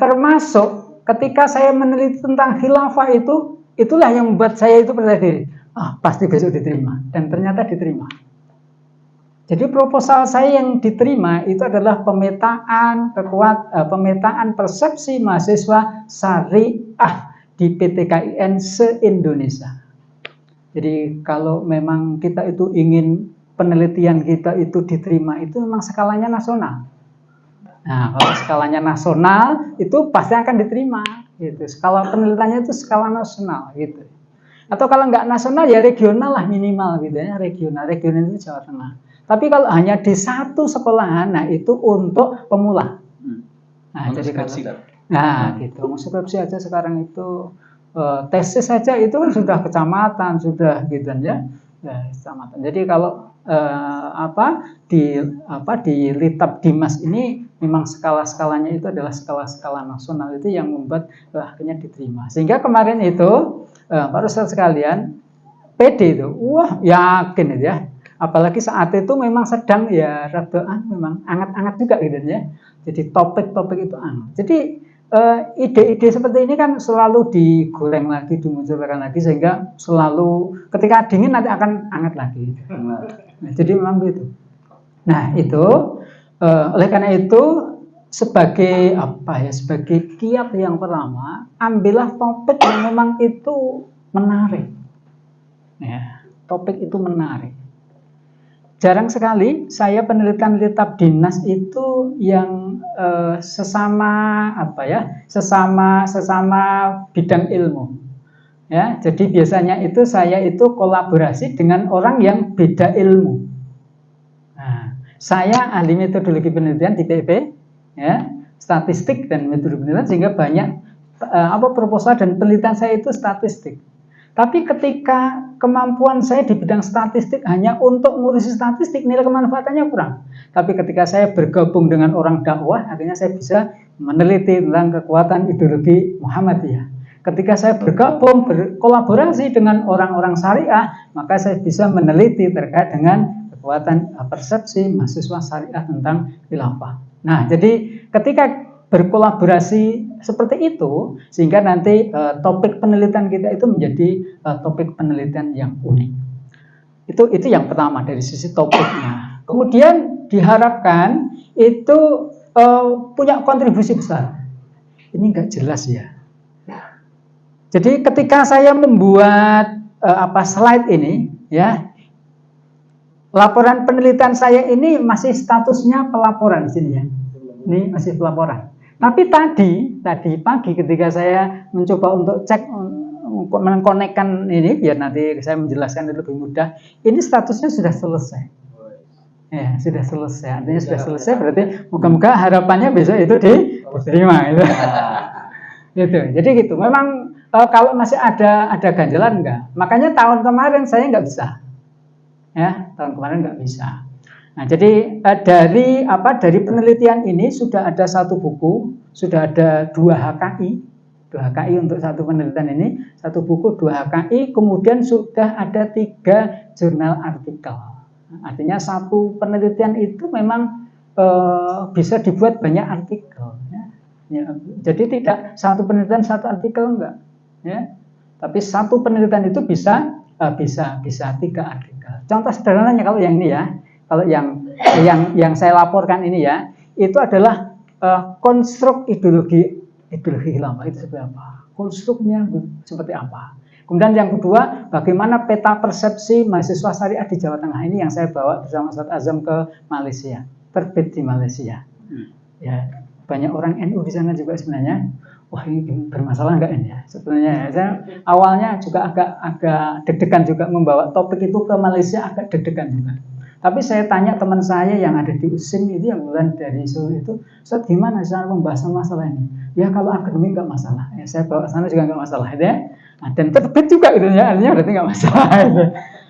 termasuk ketika saya meneliti tentang khilafah itulah yang membuat saya itu percaya diri. Pasti besok diterima dan ternyata diterima. Jadi proposal saya yang diterima itu adalah pemetaan persepsi mahasiswa syariah di PTKIN se-Indonesia. Jadi kalau memang kita itu ingin penelitian kita itu diterima itu memang skalanya nasional. Nah, kalau skalanya nasional itu pasti akan diterima gitu. Skala penelitiannya itu skala nasional gitu. Atau kalau nggak nasional ya regional lah minimal gitu ya, regional itu Jawa Tengah. Tapi kalau hanya di satu sekolahan, nah itu untuk pemula. Nah, jadi gitu. Skripsi aja sekarang itu tesis saja itu kan sudah kecamatan, sudah gitu ya. Ya, kecamatan. Jadi kalau di Litab Dimas ini memang skala-skalanya itu adalah skala-skala nasional, itu yang membuat akhirnya diterima. Sehingga kemarin itu Pak Ustadz sekalian pede itu, wah yakin itu ya. Apalagi saat itu memang sedang ya memang hangat-hangat juga gitu ya. Jadi topik-topik itu hangat. Jadi ide-ide seperti ini kan selalu digoreng lagi, dimunculkan lagi, sehingga selalu ketika dingin nanti akan hangat lagi. Nah, jadi memang begitu. Nah itu oleh karena itu sebagai sebagai kiat yang pertama, ambillah topik yang memang itu menarik. Ya, topik itu menarik. Jarang sekali saya penelitian Litab Dinas itu yang sesama bidang ilmu. Ya, jadi biasanya itu saya itu kolaborasi dengan orang yang beda ilmu. Nah, saya ahli metodologi penelitian di PIP, ya, statistik dan metodologi penelitian, sehingga banyak proposal dan penelitian saya itu statistik. Tapi ketika kemampuan saya di bidang statistik hanya untuk ngurusi statistik, nilai kemanfaatannya kurang. Tapi ketika saya bergabung dengan orang dakwah, akhirnya saya bisa meneliti tentang kekuatan ideologi Muhammadiyah. Ketika saya berkolaborasi dengan orang-orang syariah, maka saya bisa meneliti terkait dengan kekuatan persepsi mahasiswa syariah tentang khilafah. Nah, jadi ketika berkolaborasi seperti itu, sehingga nanti topik penelitian kita itu menjadi topik penelitian yang unik. Itu yang pertama dari sisi topiknya. Kemudian diharapkan itu punya kontribusi besar. Ini nggak jelas ya. Jadi ketika saya membuat slide ini, ya, laporan penelitian saya ini masih statusnya pelaporan di sini ya. Ini masih pelaporan. Tapi tadi pagi ketika saya mencoba untuk cek, mengkonekkan ini biar nanti saya menjelaskan lebih mudah, ini statusnya sudah selesai. Ya, sudah selesai. Artinya sudah selesai, berarti moga-moga harapannya besok itu diterima. Gitu. Gitu. Jadi gitu. Memang kalau masih ada ganjalan enggak. Makanya tahun kemarin saya nggak bisa. Ya, tahun kemarin nggak bisa. Nah, jadi dari penelitian ini sudah ada satu buku, sudah ada 2 HKI untuk satu penelitian ini, satu buku 2 HKI, kemudian sudah ada 3 jurnal artikel. Artinya satu penelitian itu memang bisa dibuat banyak artikel. Ya, jadi tidak satu penelitian satu artikel enggak, ya. Tapi satu penelitian itu bisa 3 artikel. Contoh sederhananya kalau yang ini ya. Kalau yang saya laporkan ini ya, itu adalah konstruk ideologi khilafah itu seperti apa? Konstruknya seperti apa? Kemudian yang kedua, bagaimana peta persepsi mahasiswa syariah di Jawa Tengah ini yang saya bawa bersama Ustadz Azam ke Malaysia, terbit di Malaysia. Ya, banyak orang NU di sana juga sebenarnya. Wah, ini bermasalah enggak ini ya? Sebenarnya saya awalnya juga agak deg-degan juga membawa topik itu ke Malaysia, agak deg-degan juga. Tapi saya tanya teman saya yang ada di USIN itu, yang bulan dari Solo itu, Ustaz gimana cara membahas masalah ini? Ya kalau akademik nggak masalah, ya, saya bawa sana juga nggak masalah, ya. Nah, dan terbit juga gitu ya, artinya berarti nggak masalah. Gitu.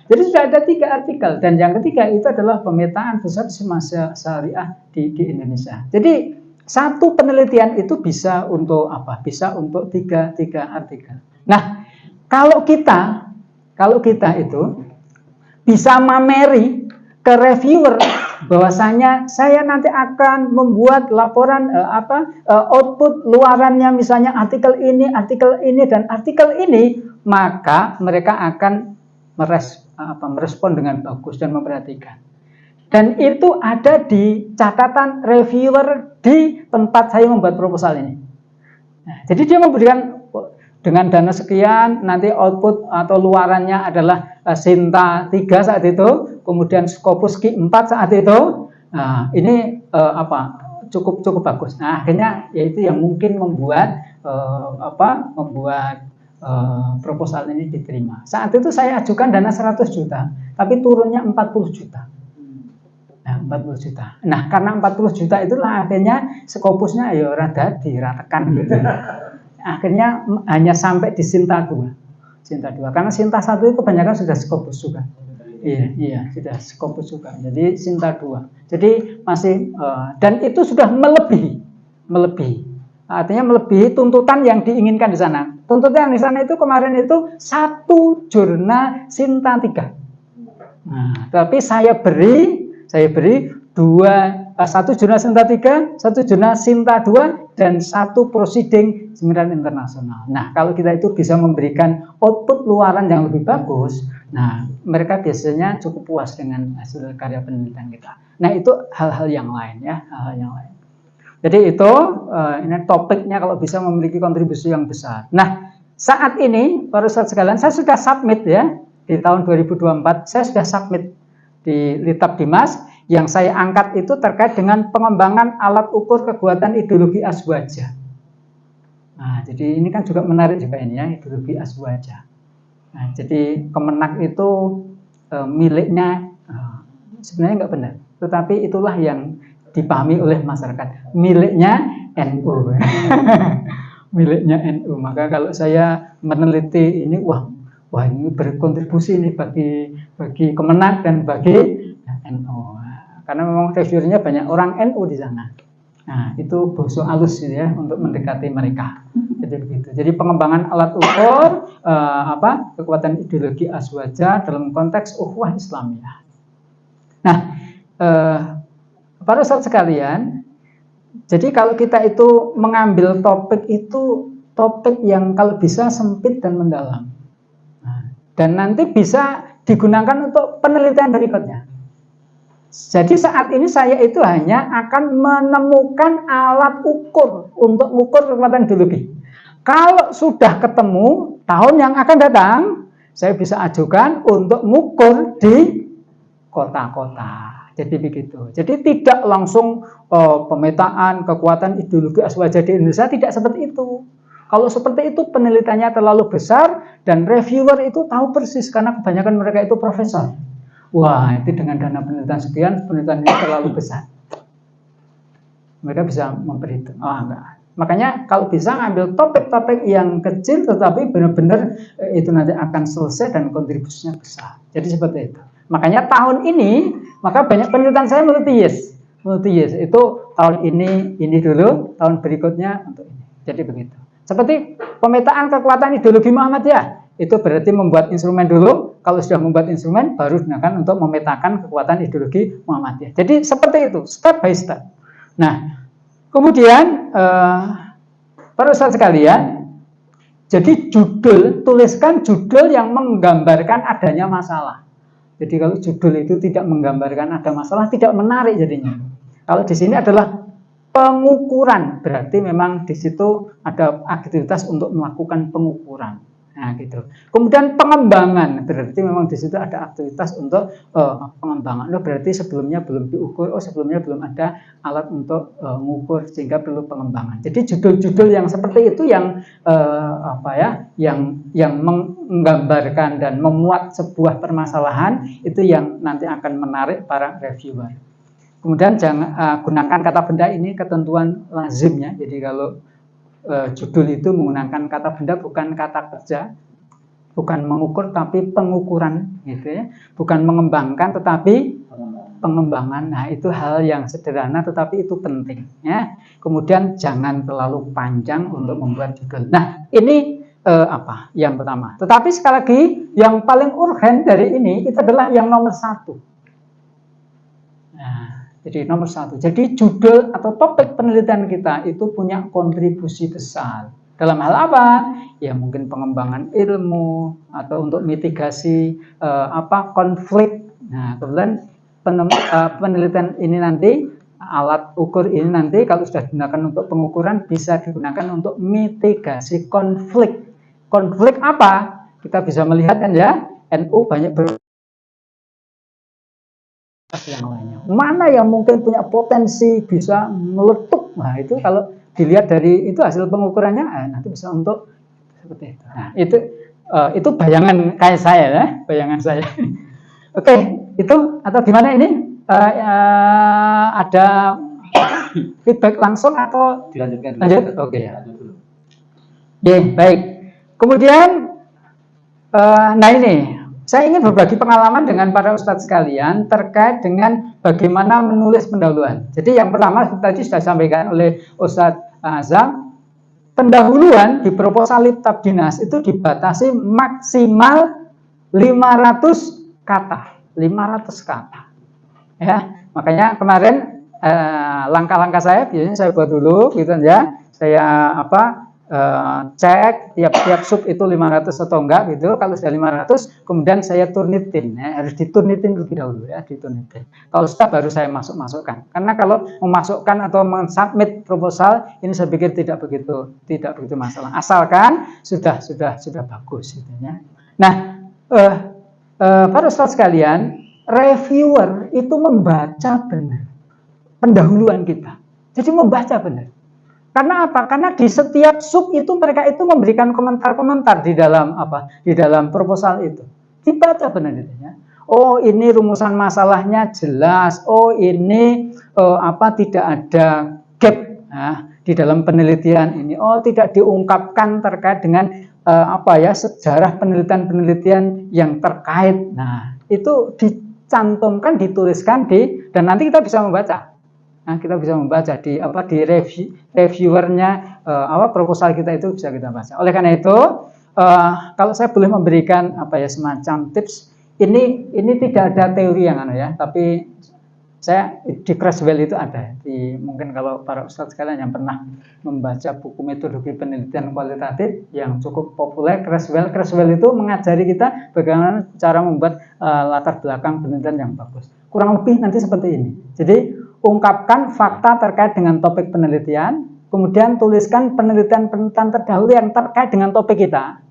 Jadi sudah ada 3 artikel, dan yang ketiga itu adalah pemetaan persepsi mahasiswa syariah di Indonesia. Jadi satu penelitian itu bisa untuk apa? Bisa untuk 3 artikel. Nah, kalau kita itu bisa mameri ke reviewer bahwasanya saya nanti akan membuat laporan output luarannya misalnya artikel ini dan artikel ini, maka mereka akan merespon dengan bagus dan memperhatikan. Dan itu ada di catatan reviewer di tempat saya membuat proposal ini. Nah, jadi dia memberikan dengan dana sekian, nanti output atau luarannya adalah Sinta 3 saat itu, kemudian Scopus Q 4 saat itu. Nah, ini cukup bagus. Nah, akhirnya yaitu yang mungkin membuat proposal ini diterima. Saat itu saya ajukan dana 100 juta, tapi turunnya 40 juta. Nah, 40 juta. Nah, karena 40 juta itulah akhirnya Scopusnya ya rada diratakan gitu. Akhirnya hanya sampai di Sinta 2. Karena Sinta 1 itu kebanyakan sudah Scopus juga. Iya, sudah Scopus juga. Jadi Sinta 2. Jadi masih dan itu sudah melebihi. Artinya melebihi tuntutan yang diinginkan di sana. Tuntutan di sana itu kemarin itu 1 jurnal Sinta 3. Nah, tapi saya beri 1 jurnal Sinta 3, 1 jurnal Sinta 2, dan 1 proceeding seminar internasional. Nah, kalau kita itu bisa memberikan output luaran yang lebih bagus, nah, mereka biasanya cukup puas dengan hasil karya penelitian kita. Nah, itu hal-hal yang lain ya, hal-hal yang lain. Jadi itu ini topiknya kalau bisa memiliki kontribusi yang besar. Nah, saat ini para ustadz sekalian, saya sudah submit ya di tahun 2024, saya sudah submit di Litab Dimas. Yang saya angkat itu terkait dengan pengembangan alat ukur kekuatan ideologi azwaja. Nah, jadi ini kan juga menarik juga ini ya, ideologi azwaja. Nah, jadi Kemenak itu miliknya sebenarnya nggak benar, tetapi itulah yang dipahami oleh masyarakat. Miliknya NU. Miliknya NU. Maka kalau saya meneliti ini, wah ini berkontribusi nih bagi Kemenak dan bagi NU. Karena memang reviewernya banyak orang NU di sana. Nah, itu boso alus gitu ya untuk mendekati mereka. Jadi begitu. Jadi pengembangan alat ukur kekuatan ideologi azwaja dalam konteks ukhuwah Islamiyah. Nah, para ustadz sekalian, jadi kalau kita itu mengambil topik itu topik yang kalau bisa sempit dan mendalam. Nah, dan nanti bisa digunakan untuk penelitian berikutnya. Jadi saat ini saya itu hanya akan menemukan alat ukur untuk mengukur kekuatan ideologi. Kalau sudah ketemu tahun yang akan datang, saya bisa ajukan untuk mengukur di kota-kota. Jadi begitu. Jadi tidak langsung pemetaan kekuatan ideologi azwaja di Indonesia, tidak seperti itu. Kalau seperti itu penelitiannya terlalu besar dan reviewer itu tahu persis karena kebanyakan mereka itu profesor. Wah, itu dengan dana penelitian sekian, penelitian ini terlalu besar. Mereka bisa memperhitung. Enggak. Makanya kalau bisa ambil topik-topik yang kecil tetapi benar-benar itu nanti akan selesai dan kontribusinya besar. Jadi seperti itu. Makanya tahun ini, maka banyak penelitian saya multi years. Itu tahun ini dulu, tahun berikutnya untuk ini. Jadi begitu. Seperti pemetaan kekuatan ideologi Muhammadiyah. Itu berarti membuat instrumen dulu. Kalau sudah membuat instrumen, baru digunakan untuk memetakan kekuatan ideologi Muhammadiyah. Jadi seperti itu, step by step. Nah, kemudian para ustadz sekalian, jadi tuliskan judul yang menggambarkan adanya masalah. Jadi kalau judul itu tidak menggambarkan ada masalah, tidak menarik jadinya. Kalau di sini adalah pengukuran, berarti memang di situ ada aktivitas untuk melakukan pengukuran. Nah, gitu. Kemudian pengembangan, berarti memang di situ ada aktivitas untuk pengembangan. Berarti sebelumnya belum diukur, sebelumnya belum ada alat untuk mengukur sehingga perlu pengembangan. Jadi judul-judul yang seperti itu yang yang menggambarkan dan memuat sebuah permasalahan itu yang nanti akan menarik para reviewer. Kemudian jangan gunakan kata benda ini ketentuan lazimnya. Jadi kalau judul itu menggunakan kata benda bukan kata kerja, bukan mengukur tapi pengukuran gitu ya, bukan mengembangkan tetapi pengembangan. Nah, itu hal yang sederhana tetapi itu penting ya. Kemudian jangan terlalu panjang untuk membuat judul. Nah, ini yang pertama. Tetapi sekali lagi yang paling urgen dari ini itu adalah yang nomor 1. Nah, jadi nomor 1. Jadi judul atau topik penelitian kita itu punya kontribusi besar. Dalam hal apa? Ya mungkin pengembangan ilmu atau untuk mitigasi konflik. Nah, kemudian penelitian ini nanti, alat ukur ini nanti kalau sudah digunakan untuk pengukuran bisa digunakan untuk mitigasi konflik. Konflik apa? Kita bisa melihat kan ya, NU banyak yang lainnya. Mana yang mungkin punya potensi bisa meletup? Nah, itu kalau dilihat dari itu hasil pengukurannya nanti bisa untuk seperti itu. Nah, itu bayangan kayak saya ya, bayangan saya. Oke, itu atau gimana ini? Ada feedback langsung atau dilanjutkan? Lanjut? Oke. Baik. Kemudian nah ini Saya ingin berbagi pengalaman dengan para ustadz sekalian terkait dengan bagaimana menulis pendahuluan. Jadi yang pertama tadi sudah disampaikan oleh Ustadz Azam, pendahuluan di proposal Litab Dinas itu dibatasi maksimal 500 kata. 500 kata. Ya, makanya kemarin langkah-langkah saya biasanya saya buat dulu gitu ya. Saya cek tiap sub itu 500 atau enggak gitu. Kalau sudah 500 kemudian saya turnitin ya, harus diturnitin lebih dahulu ya, diturnitin. Kalau sudah baru saya masukkan. Karena kalau memasukkan atau mensubmit proposal ini saya pikir tidak begitu masalah. Asalkan sudah bagus gitu ya. Nah, para ustadz sekalian, reviewer itu membaca benar pendahuluan kita. Jadi membaca benar. Karena apa? Karena di setiap sub itu mereka itu memberikan komentar-komentar di dalam proposal itu. Dibaca benar gitu ya. Oh, ini rumusan masalahnya jelas. Oh, ini tidak ada gap di dalam penelitian ini. Oh, tidak diungkapkan terkait dengan sejarah penelitian-penelitian yang terkait. Nah, itu dicantumkan, dituliskan dan nanti kita bisa membaca. Nah, kita bisa membaca di reviewernya proposal kita itu bisa kita baca. Oleh karena itu, kalau saya boleh memberikan semacam tips, ini tidak ada teori yang tapi saya di Creswell itu ada. Mungkin kalau para ustadz sekalian yang pernah membaca buku metodologi penelitian kualitatif yang cukup populer, Creswell itu mengajari kita bagaimana cara membuat latar belakang penelitian yang bagus. Kurang lebih nanti seperti ini. Jadi ungkapkan fakta terkait dengan topik penelitian, kemudian tuliskan penelitian-penelitian terdahulu yang terkait dengan topik kita.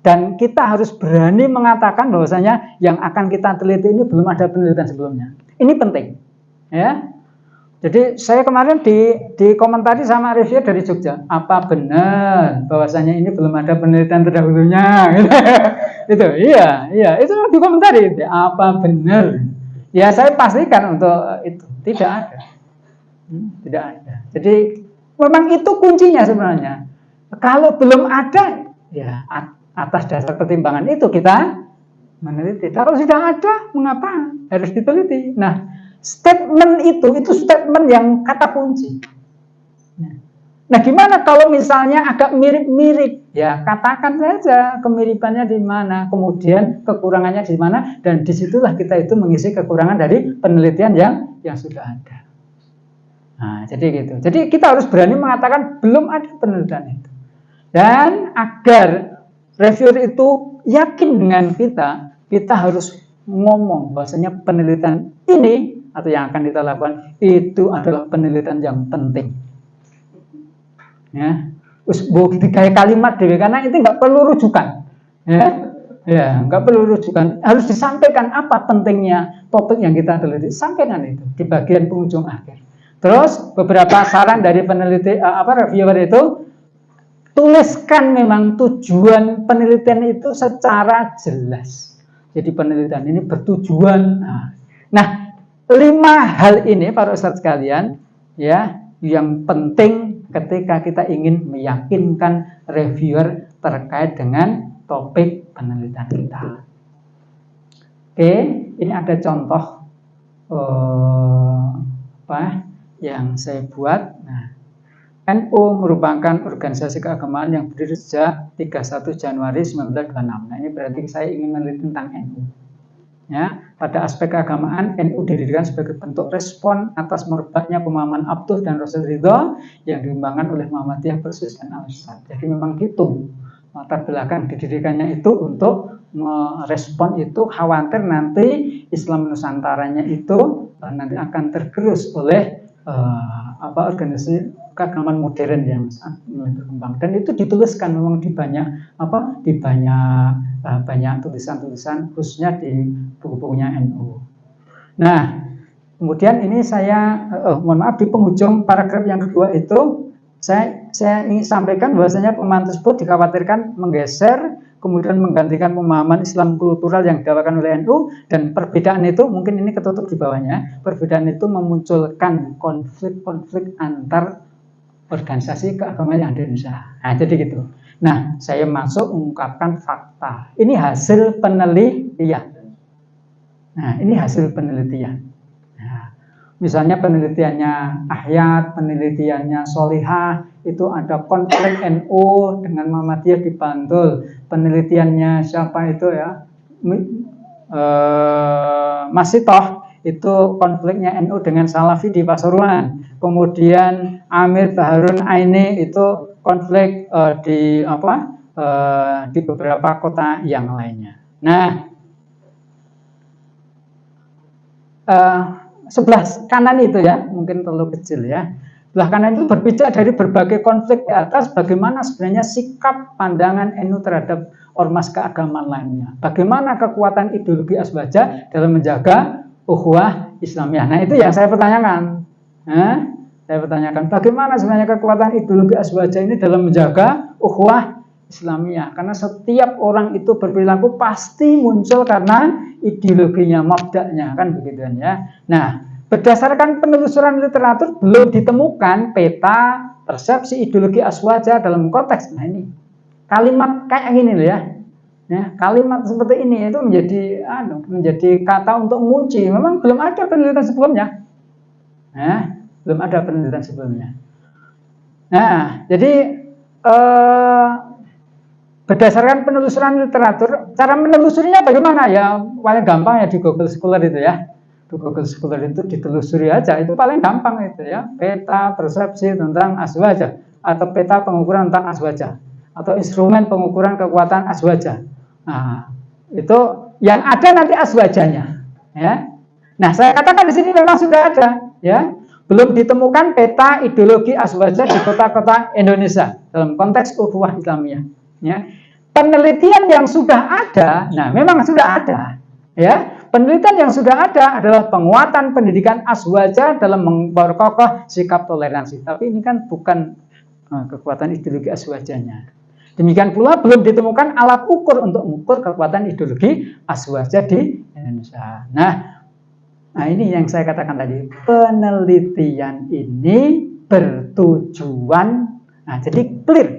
Dan kita harus berani mengatakan bahwasanya yang akan kita teliti ini belum ada penelitian sebelumnya. Ini penting. Ya. Jadi saya kemarin di komentari sama reviewer dari Jogja, apa benar bahwasanya ini belum ada penelitian terdahulunya? Itu, iya, itu dikomentari. Apa benar? Ya saya pastikan untuk itu tidak ada. Jadi memang itu kuncinya sebenarnya. Kalau belum ada, ya atas dasar pertimbangan itu kita meneliti. Kalau sudah ada, mengapa harus diteliti? Nah, statement itu statement yang kata kunci. Nah, gimana kalau misalnya agak mirip-mirip? Ya, katakan saja kemiripannya di mana, kemudian kekurangannya di mana, dan disitulah kita itu mengisi kekurangan dari penelitian yang sudah ada. Nah, jadi gitu. Jadi kita harus berani mengatakan belum ada penelitian itu. Dan agar reviewer itu yakin dengan kita harus ngomong bahwasanya penelitian ini atau yang akan kita lakukan itu adalah penelitian yang penting. Ya, kayak kalimat dewe karena itu nggak perlu rujukan, ya nggak perlu rujukan, harus disampaikan apa pentingnya topik yang kita teliti, sampaikan itu di bagian penghujung akhir. Terus beberapa saran dari peneliti reviewer itu, tuliskan memang tujuan penelitian itu secara jelas. Jadi penelitian ini bertujuan. Nah, 5 hal ini para ustadz sekalian ya yang penting ketika kita ingin meyakinkan reviewer terkait dengan topik penelitian kita. Oke, ini ada contoh yang saya buat. Nah, NU merupakan organisasi keagamaan yang berdiri sejak 31 Januari 1926. Nah, ini berarti saya ingin meneliti tentang NU. Ya, pada aspek keagamaan, NU didirikan sebagai bentuk respon atas merebaknya pemahaman Abduh dan Rasul Ridho yang dikembangkan oleh Muhammadiyah Persis dan Al-Ustad. Jadi memang gitu latar belakang didirikannya itu untuk merespon itu, khawatir nanti Islam Nusantaranya itu nanti akan tergerus oleh organisasi keagamaan modern yang mulai berkembang, dan itu dituliskan memang di banyak tulisan-tulisan khususnya di buku-bukunya NU. Nah, kemudian ini saya di penghujung paragraf yang kedua itu saya ingin sampaikan bahwasanya pemahaman tersebut dikhawatirkan menggeser kemudian menggantikan pemahaman Islam kultural yang didakwakan oleh NU, dan perbedaan itu mungkin ini ketutup di bawahnya, perbedaan itu memunculkan konflik-konflik antar organisasi keagamaan yang ada di Indonesia. Nah, jadi gitu. Nah, saya masuk mengungkapkan fakta. Ini hasil penelitian. Nah, ini hasil penelitian. Nah, misalnya penelitiannya Ahyad, penelitiannya Solihah, itu ada konflik NU dengan Muhammadiyah di Bantul. Penelitiannya siapa itu ya? Masitoh, itu konfliknya NU dengan Salafi di Pasuruan. Kemudian Amir Baharun Aini itu konflik di beberapa kota yang lainnya. Nah, sebelah kanan itu ya, mungkin terlalu kecil ya. Sebelah kanan itu berbicara dari berbagai konflik di atas, bagaimana sebenarnya sikap pandangan NU terhadap ormas keagamaan lainnya. Bagaimana kekuatan ideologi Aswaja dalam menjaga ukhuwah Islamiyah. Nah, itu yang saya pertanyakan. Saya pertanyakan, bagaimana sebenarnya kekuatan ideologi Aswaja ini dalam menjaga ukhuwah Islamiyah. Karena setiap orang itu berperilaku pasti muncul karena ideologinya, mabda'nya, kan begitu ya. Nah, berdasarkan penelusuran literatur belum ditemukan peta persepsi ideologi Aswaja dalam konteks. Nah, ini kalimat kayak gini loh ya. Kalimat seperti ini itu menjadi kata untuk mengunci. Memang belum ada penelitian sebelumnya. Belum ada penelitian sebelumnya. Nah, jadi berdasarkan penelusuran literatur, cara menelusurinya bagaimana ya? Paling gampang ya di Google Scholar itu ya. Di Google Scholar itu ditelusuri aja, itu paling gampang itu ya. Peta persepsi tentang Aswaja atau peta pengukuran tentang Aswaja atau instrumen pengukuran kekuatan Aswaja. Nah, itu yang ada nanti Aswajanya ya. Nah, saya katakan di sini memang sudah ada ya. Belum ditemukan peta ideologi Aswaja di kota-kota Indonesia dalam konteks ukhuwah Islamiyah. Ya. Penelitian yang sudah ada, nah memang sudah ada. Ya, penelitian yang sudah ada adalah penguatan pendidikan Aswaja dalam memperkokoh sikap toleransi. Tapi ini kan bukan kekuatan ideologi Aswajanya. Demikian pula belum ditemukan alat ukur untuk mengukur kekuatan ideologi Aswaja di Indonesia. Nah, ini yang saya katakan tadi, penelitian ini bertujuan, jadi clear.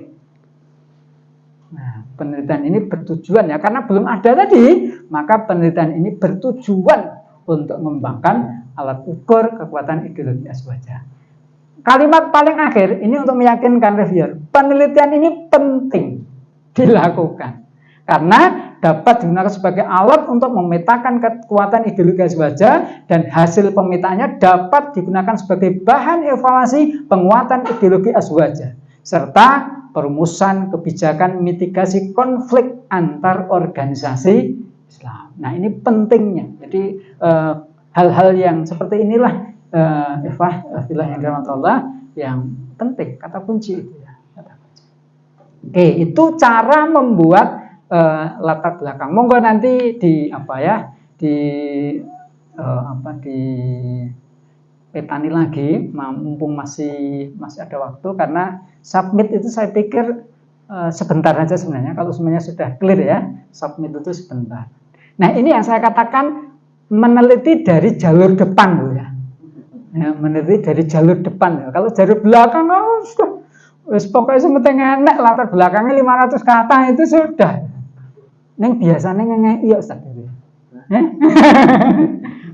Nah, penelitian ini bertujuan ya, karena belum ada tadi, maka penelitian ini bertujuan untuk mengembangkan alat ukur kekuatan ideologi Aswaja. Kalimat paling akhir ini untuk meyakinkan reviewer, penelitian ini penting dilakukan karena dapat digunakan sebagai alat untuk memetakan kekuatan ideologi Aswaja dan hasil pemetaannya dapat digunakan sebagai bahan evaluasi penguatan ideologi Aswaja serta perumusan kebijakan mitigasi konflik antar organisasi Islam. Nah, ini pentingnya. Jadi hal-hal yang seperti inilah yang dirahmati Allah yang penting, kata kunci itu ya. Oke, itu cara membuat latar belakang. Monggo nanti di petani lagi, mumpung masih ada waktu, karena submit itu saya pikir sebentar aja sebenarnya. Kalau semuanya sudah clear ya, submit itu sebentar. Nah, ini yang saya katakan meneliti dari jalur depan loh ya. Meneliti dari jalur depan ya. Kalau jalur belakang pokoknya sementing enak, latar belakangnya 500 kata itu sudah. Neng biasanya ngengei Ustaz itu.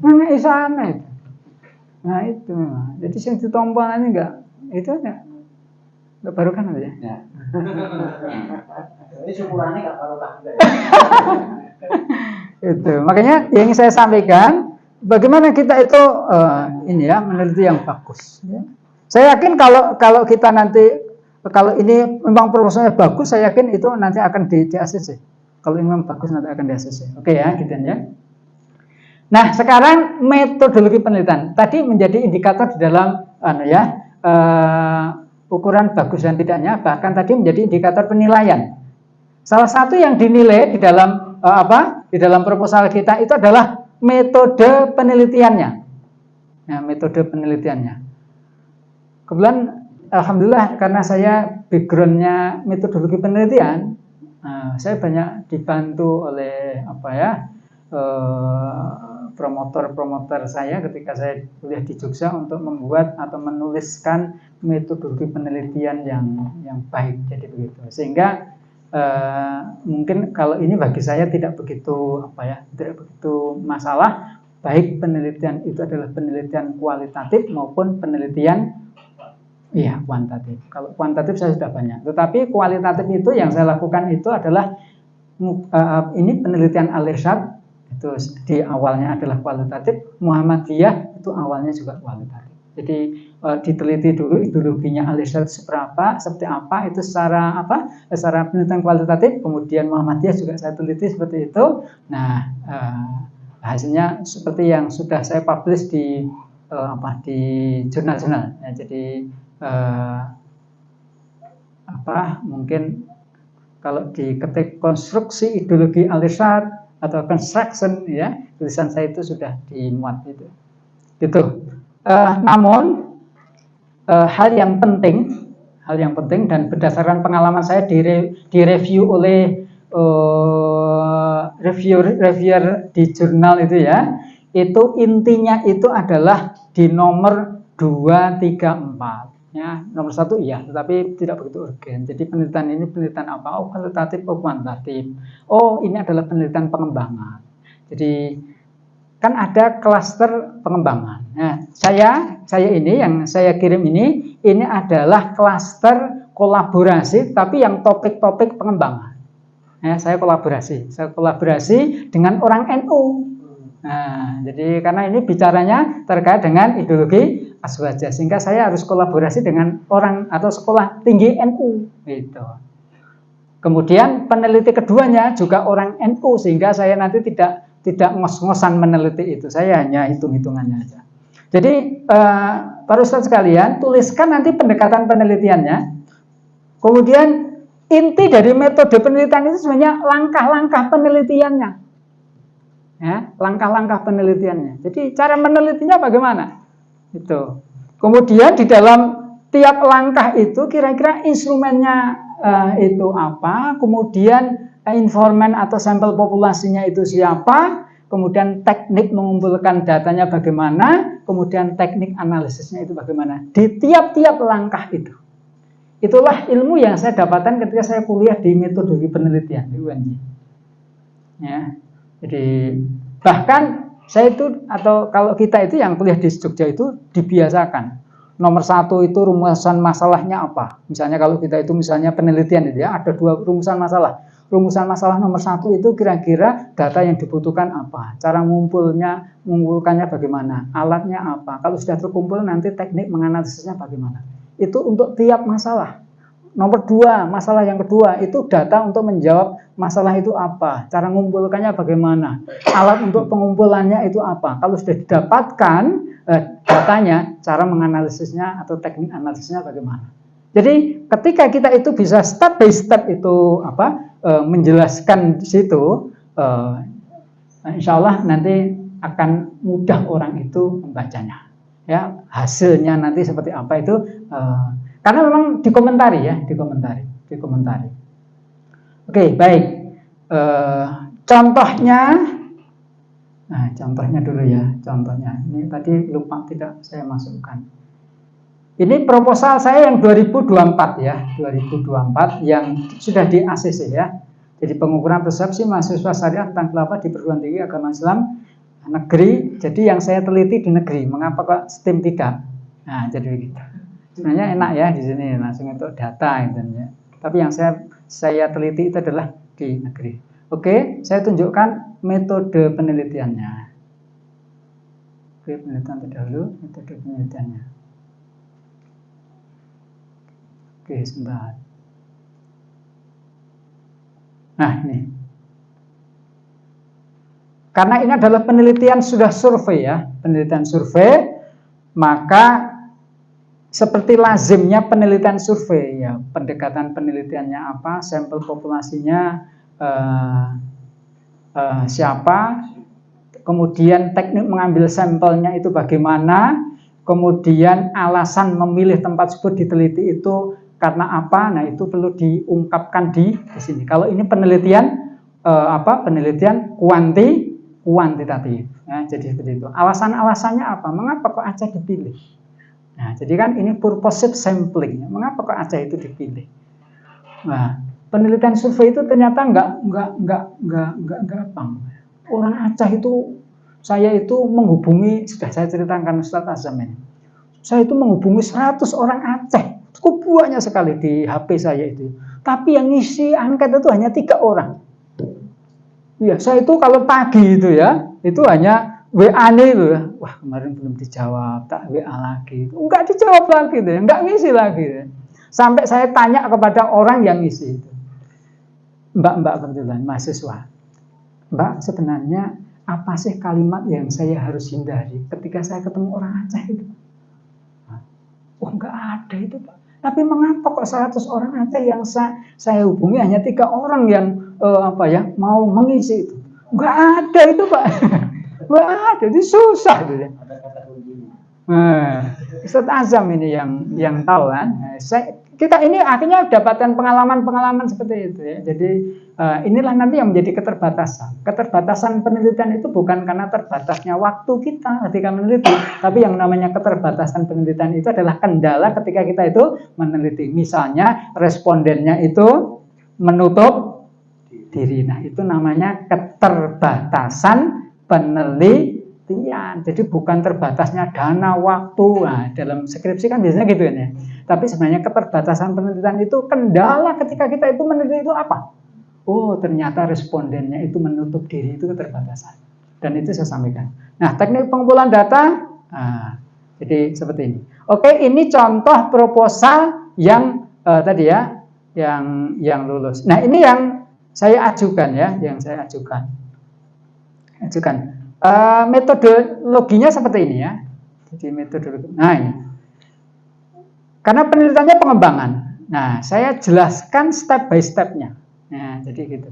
Ngengei sana itu. Nah, itu. Jadi yang ditompol ini enggak barukan aja. Ya. Ini syukurannya enggak barokah juga ya. Itu. Makanya yang saya sampaikan, bagaimana kita itu meneliti yang bagus. Ya. Saya yakin kalau kita nanti kalau ini memang proposalnya bagus, saya yakin itu nanti akan di ACC. Kalau ini memang bagus nanti akan di ACC. Oke ya, gitu ya. Nah, sekarang metodologi penelitian. Tadi menjadi indikator di dalam ukuran bagus dan tidaknya, bahkan tadi menjadi indikator penilaian. Salah satu yang dinilai di dalam di dalam proposal kita itu adalah metode penelitiannya. Ya, metode penelitiannya. Kebetulan alhamdulillah karena saya backgroundnya metodologi penelitian, saya banyak dibantu oleh promotor saya ketika saya kuliah di Jogja untuk membuat atau menuliskan metodologi penelitian yang baik, jadi begitu. Sehingga mungkin kalau ini bagi saya tidak begitu tidak begitu masalah, baik penelitian itu adalah penelitian kualitatif maupun penelitian kuantitatif. Kalau kuantitatif saya sudah banyak, tetapi kualitatif itu yang saya lakukan itu adalah ini penelitian Al-Irsyad, itu di awalnya adalah kualitatif, Muhammadiyah itu awalnya juga kualitatif. Jadi diteliti dulu ideologinya Al-Irsyad seperti apa itu secara penelitian kualitatif, kemudian Muhammadiyah juga saya teliti seperti itu. Nah, hasilnya seperti yang sudah saya publish di jurnal-jurnal. Ya, jadi mungkin kalau diketik konstruksi ideologi Al-Irsyad atau construction, ya, tulisan saya itu sudah dimuat itu. Gitu. Namun hal yang penting dan berdasarkan pengalaman saya direview oleh reviewer di jurnal itu, ya, itu intinya itu adalah di nomor 2, 3, 4. Ya, nomor 1 tetapi tidak begitu urgen. Jadi penelitian ini penelitian apa? Kualitatif atau kuantitatif. Ini adalah penelitian pengembangan. Jadi kan ada klaster pengembangan. Nah, saya ini yang saya kirim ini adalah klaster kolaborasi, tapi yang topik-topik pengembangan. Ya, saya kolaborasi dengan orang NU. Nah, jadi karena ini bicaranya terkait dengan ideologi Aswaja, sehingga saya harus kolaborasi dengan orang atau sekolah tinggi NU gitu. Kemudian peneliti keduanya juga orang NU, sehingga saya nanti tidak ngos-ngosan meneliti itu, saya hanya hitung-hitungannya aja. Jadi para ustadz sekalian, tuliskan nanti pendekatan penelitiannya. Kemudian inti dari metode penelitian itu sebenarnya langkah-langkah penelitiannya. Ya, langkah-langkah penelitiannya. Jadi cara menelitinya bagaimana? Itu. Kemudian di dalam tiap langkah itu kira-kira instrumennya itu apa? Kemudian informan atau sampel populasinya itu siapa? Kemudian teknik mengumpulkan datanya bagaimana? Kemudian teknik analisisnya itu bagaimana? Di tiap-tiap langkah itu. Itulah ilmu yang saya dapatkan ketika saya kuliah di metodologi penelitian di UNJ. Ya. Jadi bahkan saya itu, atau kalau kita itu yang kuliah di Jogja itu dibiasakan. Nomor 1 itu rumusan masalahnya apa? Misalnya kalau kita itu misalnya penelitian itu, ya, ada 2 rumusan masalah. Rumusan masalah nomor 1 itu kira-kira data yang dibutuhkan apa? Cara mengumpulkannya bagaimana? Alatnya apa? Kalau sudah terkumpul nanti teknik menganalisisnya bagaimana? Itu untuk tiap masalah. Nomor 2, masalah yang kedua itu data untuk menjawab masalah itu apa, cara mengumpulkannya bagaimana, alat untuk pengumpulannya itu apa. Kalau sudah didapatkan datanya, cara menganalisisnya atau teknik analisisnya bagaimana. Jadi ketika kita itu bisa step by step itu menjelaskan di situ, insya Allah nanti akan mudah orang itu membacanya. Ya, hasilnya nanti seperti apa itu. Karena memang dikomentari. Oke, baik. Contohnya dulu ya. Contohnya ini tadi lupa tidak saya masukkan. Ini proposal saya yang 2024 ya, 2024 yang sudah di ACC ya. Jadi pengukuran persepsi mahasiswa syariah tentang khilafah di perguruan tinggi agama Islam negeri. Jadi yang saya teliti di negeri. Mengapa kok STEM tidak? Nah, jadi begitu. Sebenarnya enak ya di sini langsung untuk data gitu ya. Tapi yang saya teliti itu adalah di negeri. Oke, saya tunjukkan metode penelitiannya. Oke, penelitian terdahulu, metode penelitiannya. Oke, sebentar. Nah, ini. Karena ini adalah penelitian sudah survei ya, penelitian survei, maka seperti lazimnya penelitian survei ya, pendekatan penelitiannya apa, sampel populasinya siapa, kemudian teknik mengambil sampelnya itu bagaimana, kemudian alasan memilih tempat tersebut diteliti itu karena apa. Nah, itu perlu diungkapkan di sini. Kalau ini penelitian penelitian kuantitatif ya, jadi seperti itu. Alasan-alasannya apa, mengapa kok Aceh dipilih. Nah, jadi kan ini purposive sampling. Mengapa kok Aceh itu dipilih? Nah, penelitian survei itu ternyata nggak gampang. Orang Aceh itu, saya itu menghubungi, sudah saya ceritakan Ustadz Azam ini. Saya itu menghubungi 100 orang Aceh, cukup banyak sekali di HP saya itu. Tapi yang ngisi angket itu hanya 3 orang. Iya, saya itu kalau pagi itu ya, itu hanya WA-nya itu ya. Wah, kemarin belum dijawab, tak WA lagi. Enggak dijawab lagi tuh, enggak ngisi lagi. Sampai saya tanya kepada orang yang ngisi itu. Mbak kebetulan mahasiswa. Mbak, sebenarnya apa sih kalimat yang saya harus hindari ketika saya ketemu orang Aceh itu? Oh, enggak ada itu, Pak. Tapi mengapa kok 100 orang Aceh yang saya hubungi hanya 3 orang yang mau mengisi itu? Enggak ada itu, Pak. Enggak ada, itu susah gitu ya. Ustadz Azam ini yang tahu kan. Kita ini akhirnya dapatkan pengalaman seperti itu ya. Jadi inilah nanti yang menjadi keterbatasan. Keterbatasan penelitian itu bukan karena terbatasnya waktu kita ketika meneliti, tapi yang namanya keterbatasan penelitian itu adalah kendala ketika kita itu meneliti. Misalnya respondennya itu menutup diri. Nah, itu namanya keterbatasan penelitian. Jadi bukan terbatasnya dana, waktu. Nah, dalam skripsi kan biasanya gitu ya. Tapi sebenarnya keterbatasan penelitian itu kendala ketika kita itu meneliti itu apa? Oh, ternyata respondennya itu menutup diri, itu keterbatasan. Dan itu saya sampaikan. Nah, teknik pengumpulan data, jadi seperti ini. Oke, ini contoh proposal yang tadi ya, yang lulus. Nah, ini yang saya ajukan ya, metodologinya seperti ini ya. Jadi metodologi. Nah, ini. Karena penelitiannya pengembangan. Nah, saya jelaskan step by stepnya. Nah, jadi gitu.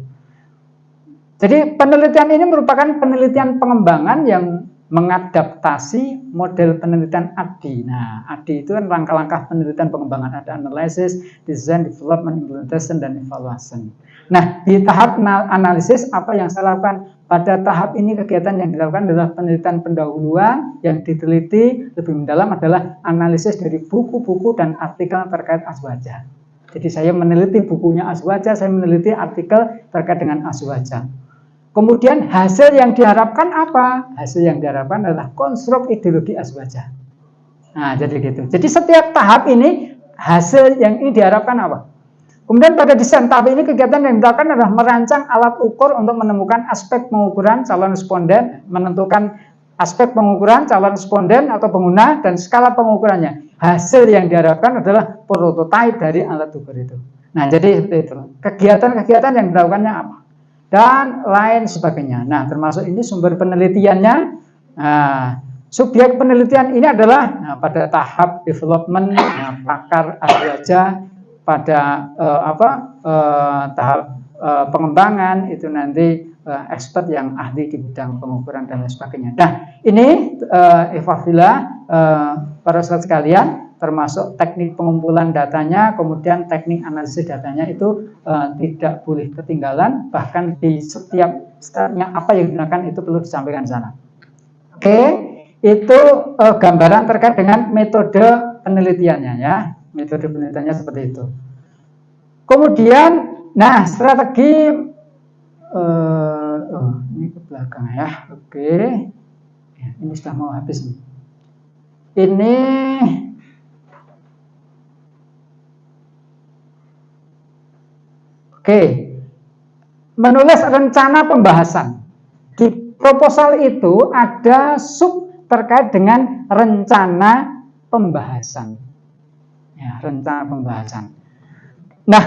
Jadi penelitian ini merupakan penelitian pengembangan yang mengadaptasi model penelitian ADDIE. Nah, ADDIE itu kan langkah-langkah penelitian pengembangan. Ada analysis, design, development, implementation, dan evaluation. Nah, di tahap analisis apa yang saya lakukan? Pada tahap ini kegiatan yang dilakukan adalah penelitian pendahuluan. Yang diteliti lebih mendalam adalah analisis dari buku-buku dan artikel terkait azwaja. Jadi saya meneliti bukunya azwaja, saya meneliti artikel terkait dengan azwaja. Kemudian hasil yang diharapkan apa? Hasil yang diharapkan adalah konstruk ideologi azwaja. Nah, jadi gitu. Jadi setiap tahap ini hasil yang ini diharapkan apa? Kemudian pada desain tahap ini kegiatan yang dilakukan adalah merancang alat ukur untuk menemukan aspek pengukuran calon responden, menentukan aspek pengukuran calon responden atau pengguna dan skala pengukurannya. Hasil yang diharapkan adalah prototipe dari alat ukur itu. Nah, jadi itu kegiatan-kegiatan yang dilakukannya apa? Dan lain sebagainya. Nah, termasuk ini sumber penelitiannya. Nah, subjek penelitian ini adalah pada tahap development, pakar azwaja. Pada tahap pengembangan itu nanti expert yang ahli di bidang pengukuran dan lain sebagainya. Nah, ini apabila para saudara sekalian, termasuk teknik pengumpulan datanya, kemudian teknik analisis datanya itu tidak boleh ketinggalan, bahkan di setiap stepnya apa yang digunakan itu perlu disampaikan di sana. Oke, itu gambaran terkait dengan metode penelitiannya ya. Metode penelitiannya seperti itu. Kemudian, nah strategi ini ke belakang ya. Oke, ya, ini sudah mau habis nih. Ini oke, menulis rencana pembahasan. Di proposal itu ada sub terkait dengan rencana pembahasan. Ya, rencana pembahasan. Nah,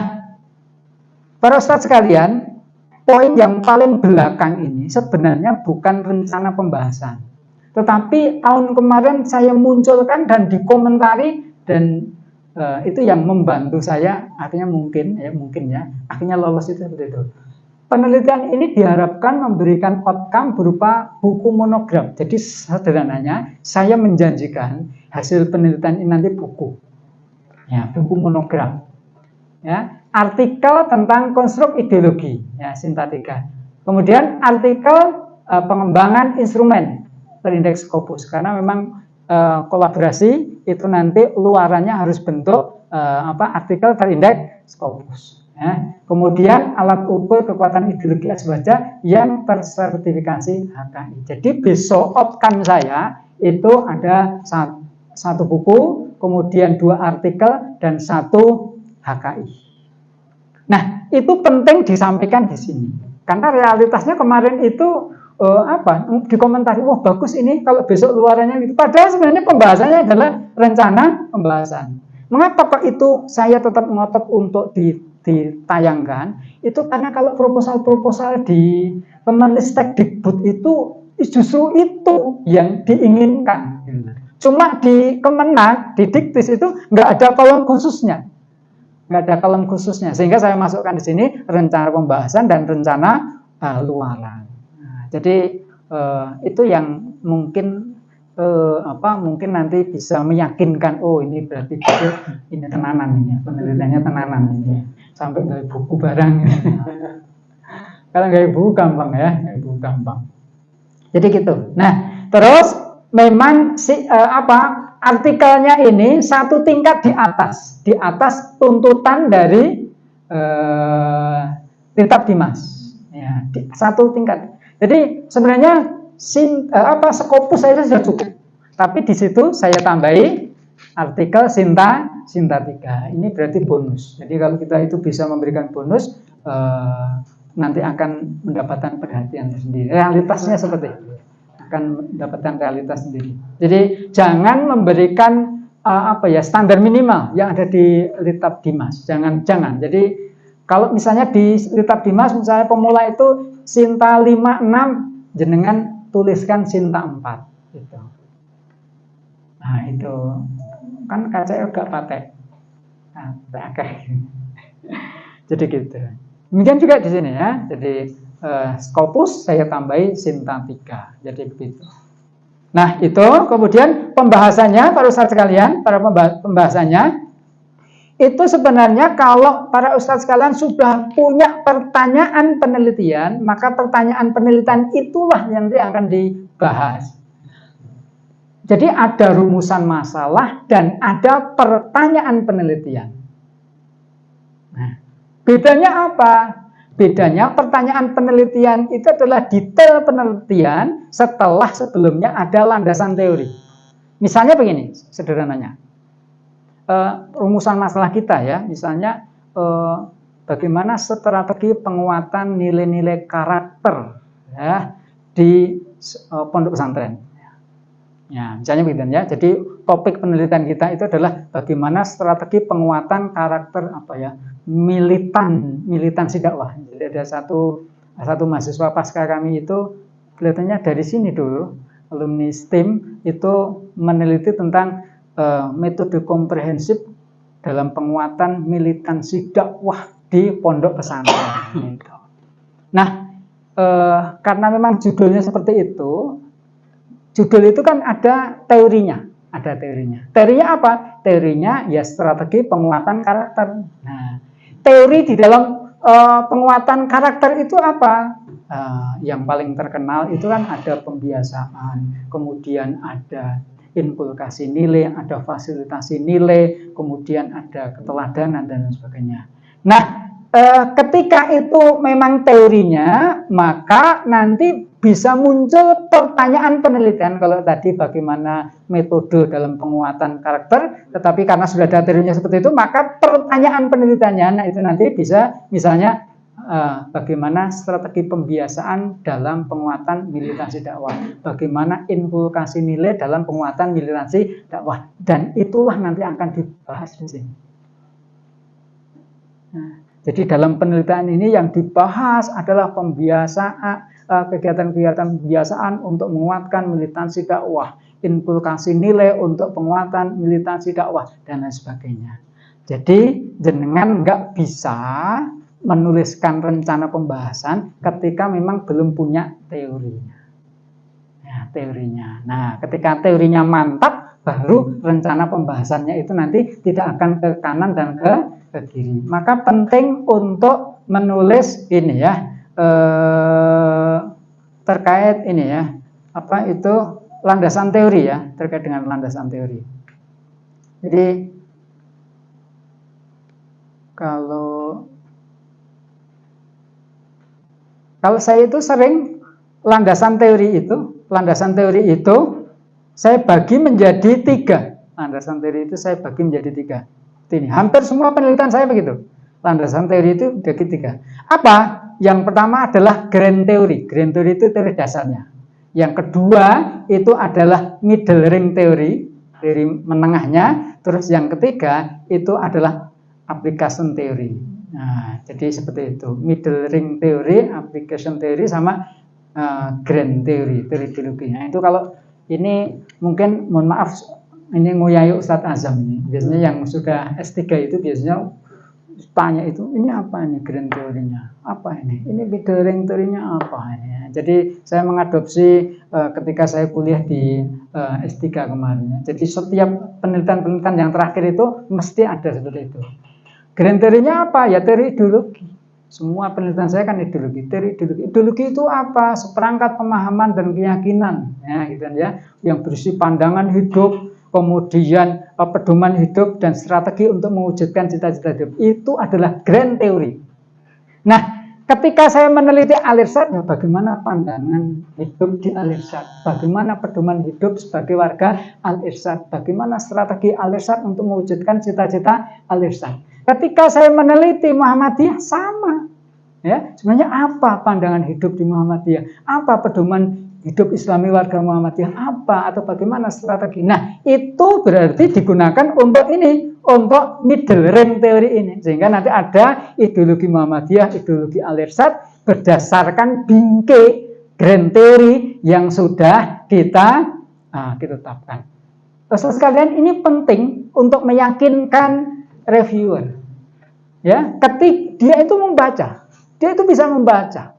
para ustadz sekalian, poin yang paling belakang ini sebenarnya bukan rencana pembahasan, tetapi tahun kemarin saya munculkan dan dikomentari dan itu yang membantu saya, akhirnya mungkin ya, akhirnya lolos itu seperti itu. Penelitian ini diharapkan memberikan outcome berupa buku monograf. Jadi sederhananya, saya menjanjikan hasil penelitian ini nanti buku. Ya, buku monograf, ya, artikel tentang konstruk ideologi, ya, sintatika. Kemudian artikel pengembangan instrumen terindeks Scopus, karena memang kolaborasi itu nanti luarannya harus bentuk artikel terindeks Scopus. Kemudian alat ukur kekuatan ideologi aswaja yang tersertifikasi HKI. Jadi besok outcome saya itu ada satu buku, kemudian 2 artikel dan 1 HKI. Nah, itu penting disampaikan di sini. Karena realitasnya kemarin itu dikomentari, wah bagus ini kalau besok luarannya gitu. Padahal sebenarnya pembahasannya adalah rencana pembahasan. Mengapa kok itu saya tetap ngotot untuk ditayangkan? Itu karena kalau proposal-proposal di Kemenristek-Dikbud itu justru itu yang diinginkan. Cuma di Kemenak, di Diktis itu nggak ada kolom khususnya. Nggak ada kolom khususnya. Sehingga saya masukkan di sini rencana pembahasan dan rencana luaran. Nah, jadi itu yang mungkin mungkin nanti bisa meyakinkan, oh ini berarti ini tenanan ini, penelitiannya tenanan ini, sampai dari buku barang. Kalau nggak buku gampang ya, nggak buku gampang. Jadi gitu. Nah, terus memang artikelnya ini 1 tingkat di atas tuntutan dari Kitab Dimas. Ya, 1 tingkat. Jadi sebenarnya Scopus saya sudah cukup. Tapi di situ saya tambahi artikel Sinta 3. Ini berarti bonus. Jadi kalau kita itu bisa memberikan bonus, nanti akan mendapatkan perhatian sendiri. Realitasnya seperti itu. Akan mendapatkan realitas sendiri. Jadi jangan memberikan standar minimal yang ada di Kitab Dimas. Jangan. Jadi kalau misalnya di Kitab Dimas misalnya pemula itu Sinta 5-6, jenengan tuliskan Sinta 4 gitu. Nah itu kan KCL gak pakai. Nah, jadi gitu. Demikian juga di sini ya. Jadi Scopus saya tambahi Sinta 3. Jadi begitu. Nah itu kemudian pembahasannya para ustadz sekalian, pembahasannya itu sebenarnya kalau para ustadz sekalian sudah punya pertanyaan penelitian, maka pertanyaan penelitian itulah yang nanti akan dibahas. Jadi ada rumusan masalah dan ada pertanyaan penelitian. Nah, bedanya apa? Bedanya pertanyaan penelitian itu adalah detail penelitian setelah sebelumnya ada landasan teori. Misalnya begini, sederhananya. Rumusan masalah kita ya, misalnya bagaimana strategi penguatan nilai-nilai karakter ya di pondok pesantren. Ya, misalnya begitu ya. Jadi topik penelitian kita itu adalah bagaimana strategi penguatan karakter militansi dakwah. Jadi ada satu mahasiswa pasca kami itu kelihatannya dari sini dulu, alumni STEM itu meneliti tentang metode komprehensif dalam penguatan militansi dakwah di pondok pesantren. Nah, karena memang judulnya seperti itu, judul itu kan ada teorinya. Teorinya apa? Teorinya ya strategi penguatan karakter. Nah, teori di dalam penguatan karakter itu apa? Yang paling terkenal itu kan ada pembiasaan, kemudian ada inkulkasi nilai, ada fasilitasi nilai, kemudian ada keteladanan dan sebagainya. Nah, ketika itu memang teorinya, maka nanti bisa muncul pertanyaan penelitian. Kalau tadi bagaimana metode dalam penguatan karakter, tetapi karena sudah ada teorinya seperti itu, maka pertanyaan penelitiannya, nah itu nanti bisa misalnya bagaimana strategi pembiasaan dalam penguatan militansi dakwah, bagaimana inkulkasi nilai dalam penguatan militansi dakwah, dan itulah nanti akan dibahas di sini. Nah, jadi dalam penelitian ini yang dibahas adalah pembiasaan, kegiatan-kegiatan pembiasaan untuk menguatkan militansi dakwah, inkulkasi nilai untuk penguatan militansi dakwah, dan lain sebagainya. Jadi jenengan nggak bisa menuliskan rencana pembahasan ketika memang belum punya teorinya. Ya, teorinya. Nah, ketika teorinya mantap, baru rencana pembahasannya itu nanti tidak akan ke kanan dan ke kiri. Maka penting untuk menulis ini ya, terkait ini ya, landasan teori ya, terkait dengan landasan teori. Jadi kalau Kalau saya itu sering landasan teori itu saya bagi menjadi 3. Landasan teori itu saya bagi menjadi 3. Ini hampir semua penelitian saya begitu. Landasan teori itu bagi 3. Apa? Yang pertama adalah grand teori. Grand teori itu teori dasarnya. Yang kedua itu adalah middle ring teori, teori menengahnya. Terus yang ketiga itu adalah application teori. Nah, jadi seperti itu. Middle ring teori, application teori, sama grand teori, teori ideologinya. Itu kalau ini mungkin, mohon maaf, ini nguyai Ustadz Azam ini. Biasanya yang sudah S3 itu biasanya tanya itu, ini apa ini grand teorinya? Apa ini? Ini middle ring teorinya apa ini? Jadi saya mengadopsi ketika saya kuliah di S3 kemarin. Jadi setiap penelitian-penelitian yang terakhir itu mesti ada seperti itu. Grand teorinya apa? Ya teori ideologi. Semua penelitian saya kan ideologi. Teori ideologi. Ideologi itu apa? Seperangkat pemahaman dan keyakinan, ya, gitu ya, yang berisi pandangan hidup, kemudian pedoman hidup dan strategi untuk mewujudkan cita-cita hidup. Itu adalah grand teori. Nah, ketika saya meneliti Al-Irsyad, ya bagaimana pandangan hidup di Al-Irsyad, bagaimana pedoman hidup sebagai warga Al-Irsyad, bagaimana strategi Al-Irsyad untuk mewujudkan cita-cita Al-Irsyad. Ketika saya meneliti Muhammadiyah, sama. Ya, sebenarnya apa pandangan hidup di Muhammadiyah? Apa pedoman hidup Islami warga Muhammadiyah? Apa atau bagaimana strategi? Nah, itu berarti digunakan untuk ini, untuk middle ring teori ini. Sehingga nanti ada ideologi Muhammadiyah, ideologi Al-Irsyad berdasarkan bingkai grand teori yang sudah kita tetapkan. Terus sekalian, ini penting untuk meyakinkan reviewer. Ya, ketika dia itu membaca, dia itu bisa membaca.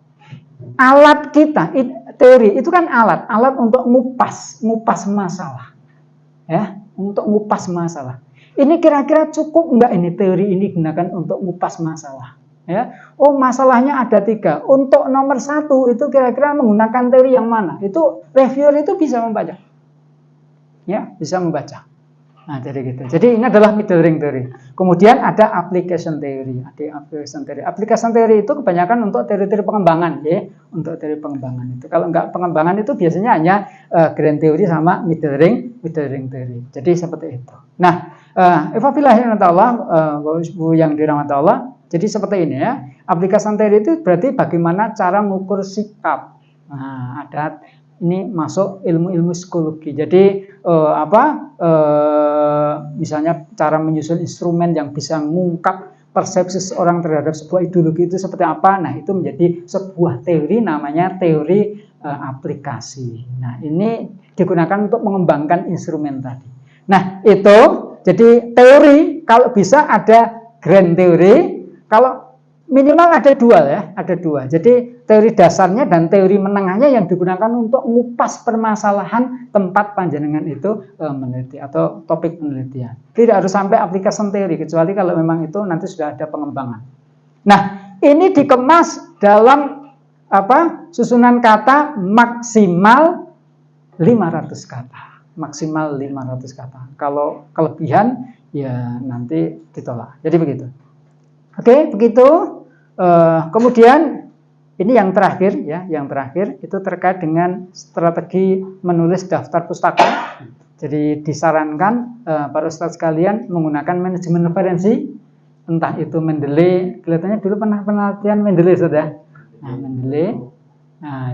Alat kita, teori itu kan alat untuk ngupas masalah. Ya, untuk ngupas masalah. Ini kira-kira cukup enggak ini teori ini digunakan untuk ngupas masalah? Ya, oh masalahnya ada 3. Untuk nomor 1 itu kira-kira menggunakan teori yang mana? Itu reviewer itu bisa membaca. Ya, bisa membaca. Nah, jadi gitu. Jadi ini adalah middle ring teori. Kemudian ada application theory. Application theory itu kebanyakan untuk teori-teori pengembangan, ya. Untuk teori pengembangan itu. Kalau enggak pengembangan itu biasanya hanya grand theory sama middle ring theory. Jadi seperti itu. Nah, Ibu yang dirahmati Allah. Jadi seperti ini ya. Application theory itu berarti bagaimana cara mengukur sikap. Nah, ada ini masuk ilmu-ilmu psikologi. Jadi misalnya cara menyusun instrumen yang bisa mengungkap persepsi seorang terhadap sebuah ideologi itu seperti apa. Nah, itu menjadi sebuah teori, namanya teori aplikasi. Nah, ini digunakan untuk mengembangkan instrumen tadi. Nah, itu jadi teori kalau bisa ada grand teori, kalau minimal ada 2 ya, ada 2. Jadi teori dasarnya dan teori menengahnya yang digunakan untuk mengupas permasalahan tempat panjenengan itu meneliti atau topik penelitian. Tidak harus sampai application teori, kecuali kalau memang itu nanti sudah ada pengembangan. Nah, ini dikemas dalam susunan kata maksimal 500 kata. Maksimal 500 kata. Kalau kelebihan ya nanti ditolak. Jadi begitu. Oke, begitu. Kemudian ini yang terakhir ya, yang terakhir itu terkait dengan strategi menulis daftar pustaka. Jadi disarankan para ustadz sekalian menggunakan manajemen referensi, entah itu Mendeley, kelihatannya dulu pernah penelitian Mendeley sudah. Nah, Mendeley,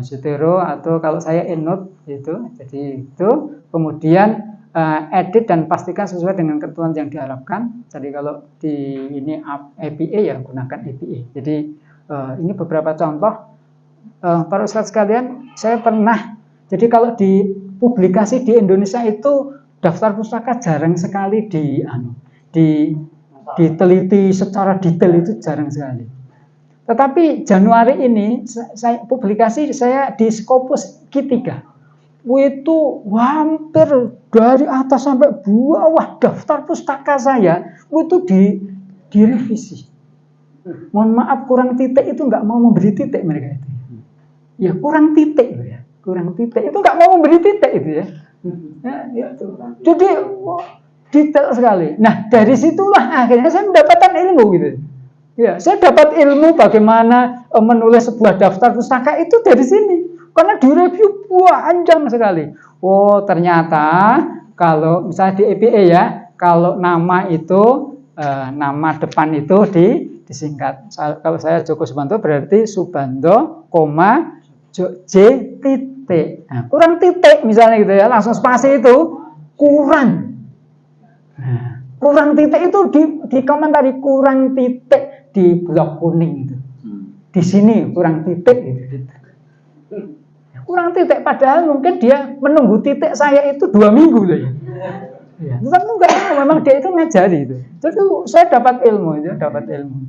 Zotero atau kalau saya EndNote itu. Jadi itu kemudian edit dan pastikan sesuai dengan ketentuan yang diharapkan. Jadi kalau di ini APA ya gunakan APA. Jadi ini beberapa contoh para ustadz sekalian. Saya pernah, jadi kalau di publikasi di Indonesia itu daftar pustaka jarang sekali diteliti secara detail, itu jarang sekali. Tetapi Januari ini saya publikasi saya di Scopus Q3. Itu hampir dari atas sampai bawah daftar pustaka saya itu direvisi. Mohon maaf, kurang titik itu nggak mau memberi titik mereka itu. Ya kurang titik ya, kurang titik itu nggak mau memberi titik itu ya. Itu. Jadi detail sekali. Nah, dari situlah akhirnya saya mendapatkan ilmu gitu. Ya, saya dapat ilmu bagaimana menulis sebuah daftar pustaka itu dari sini. Karena direview panjang sekali. Oh, ternyata kalau misalnya di EPA ya, kalau nama itu nama depan itu disingkat. Kalau saya Joko Subanto berarti Subanto, J titik. Nah, kurang titik misalnya gitu ya, langsung spasi itu kurang. Nah, kurang titik itu di komentari kurang titik di blok kuning itu. Di sini kurang titik gitu. Kurang titik padahal mungkin dia menunggu titik saya itu 2 minggu loh ya. Ya, tetapi enggak, memang dia itu ngajari itu. Jadi saya dapat ilmu itu, dapat ilmu.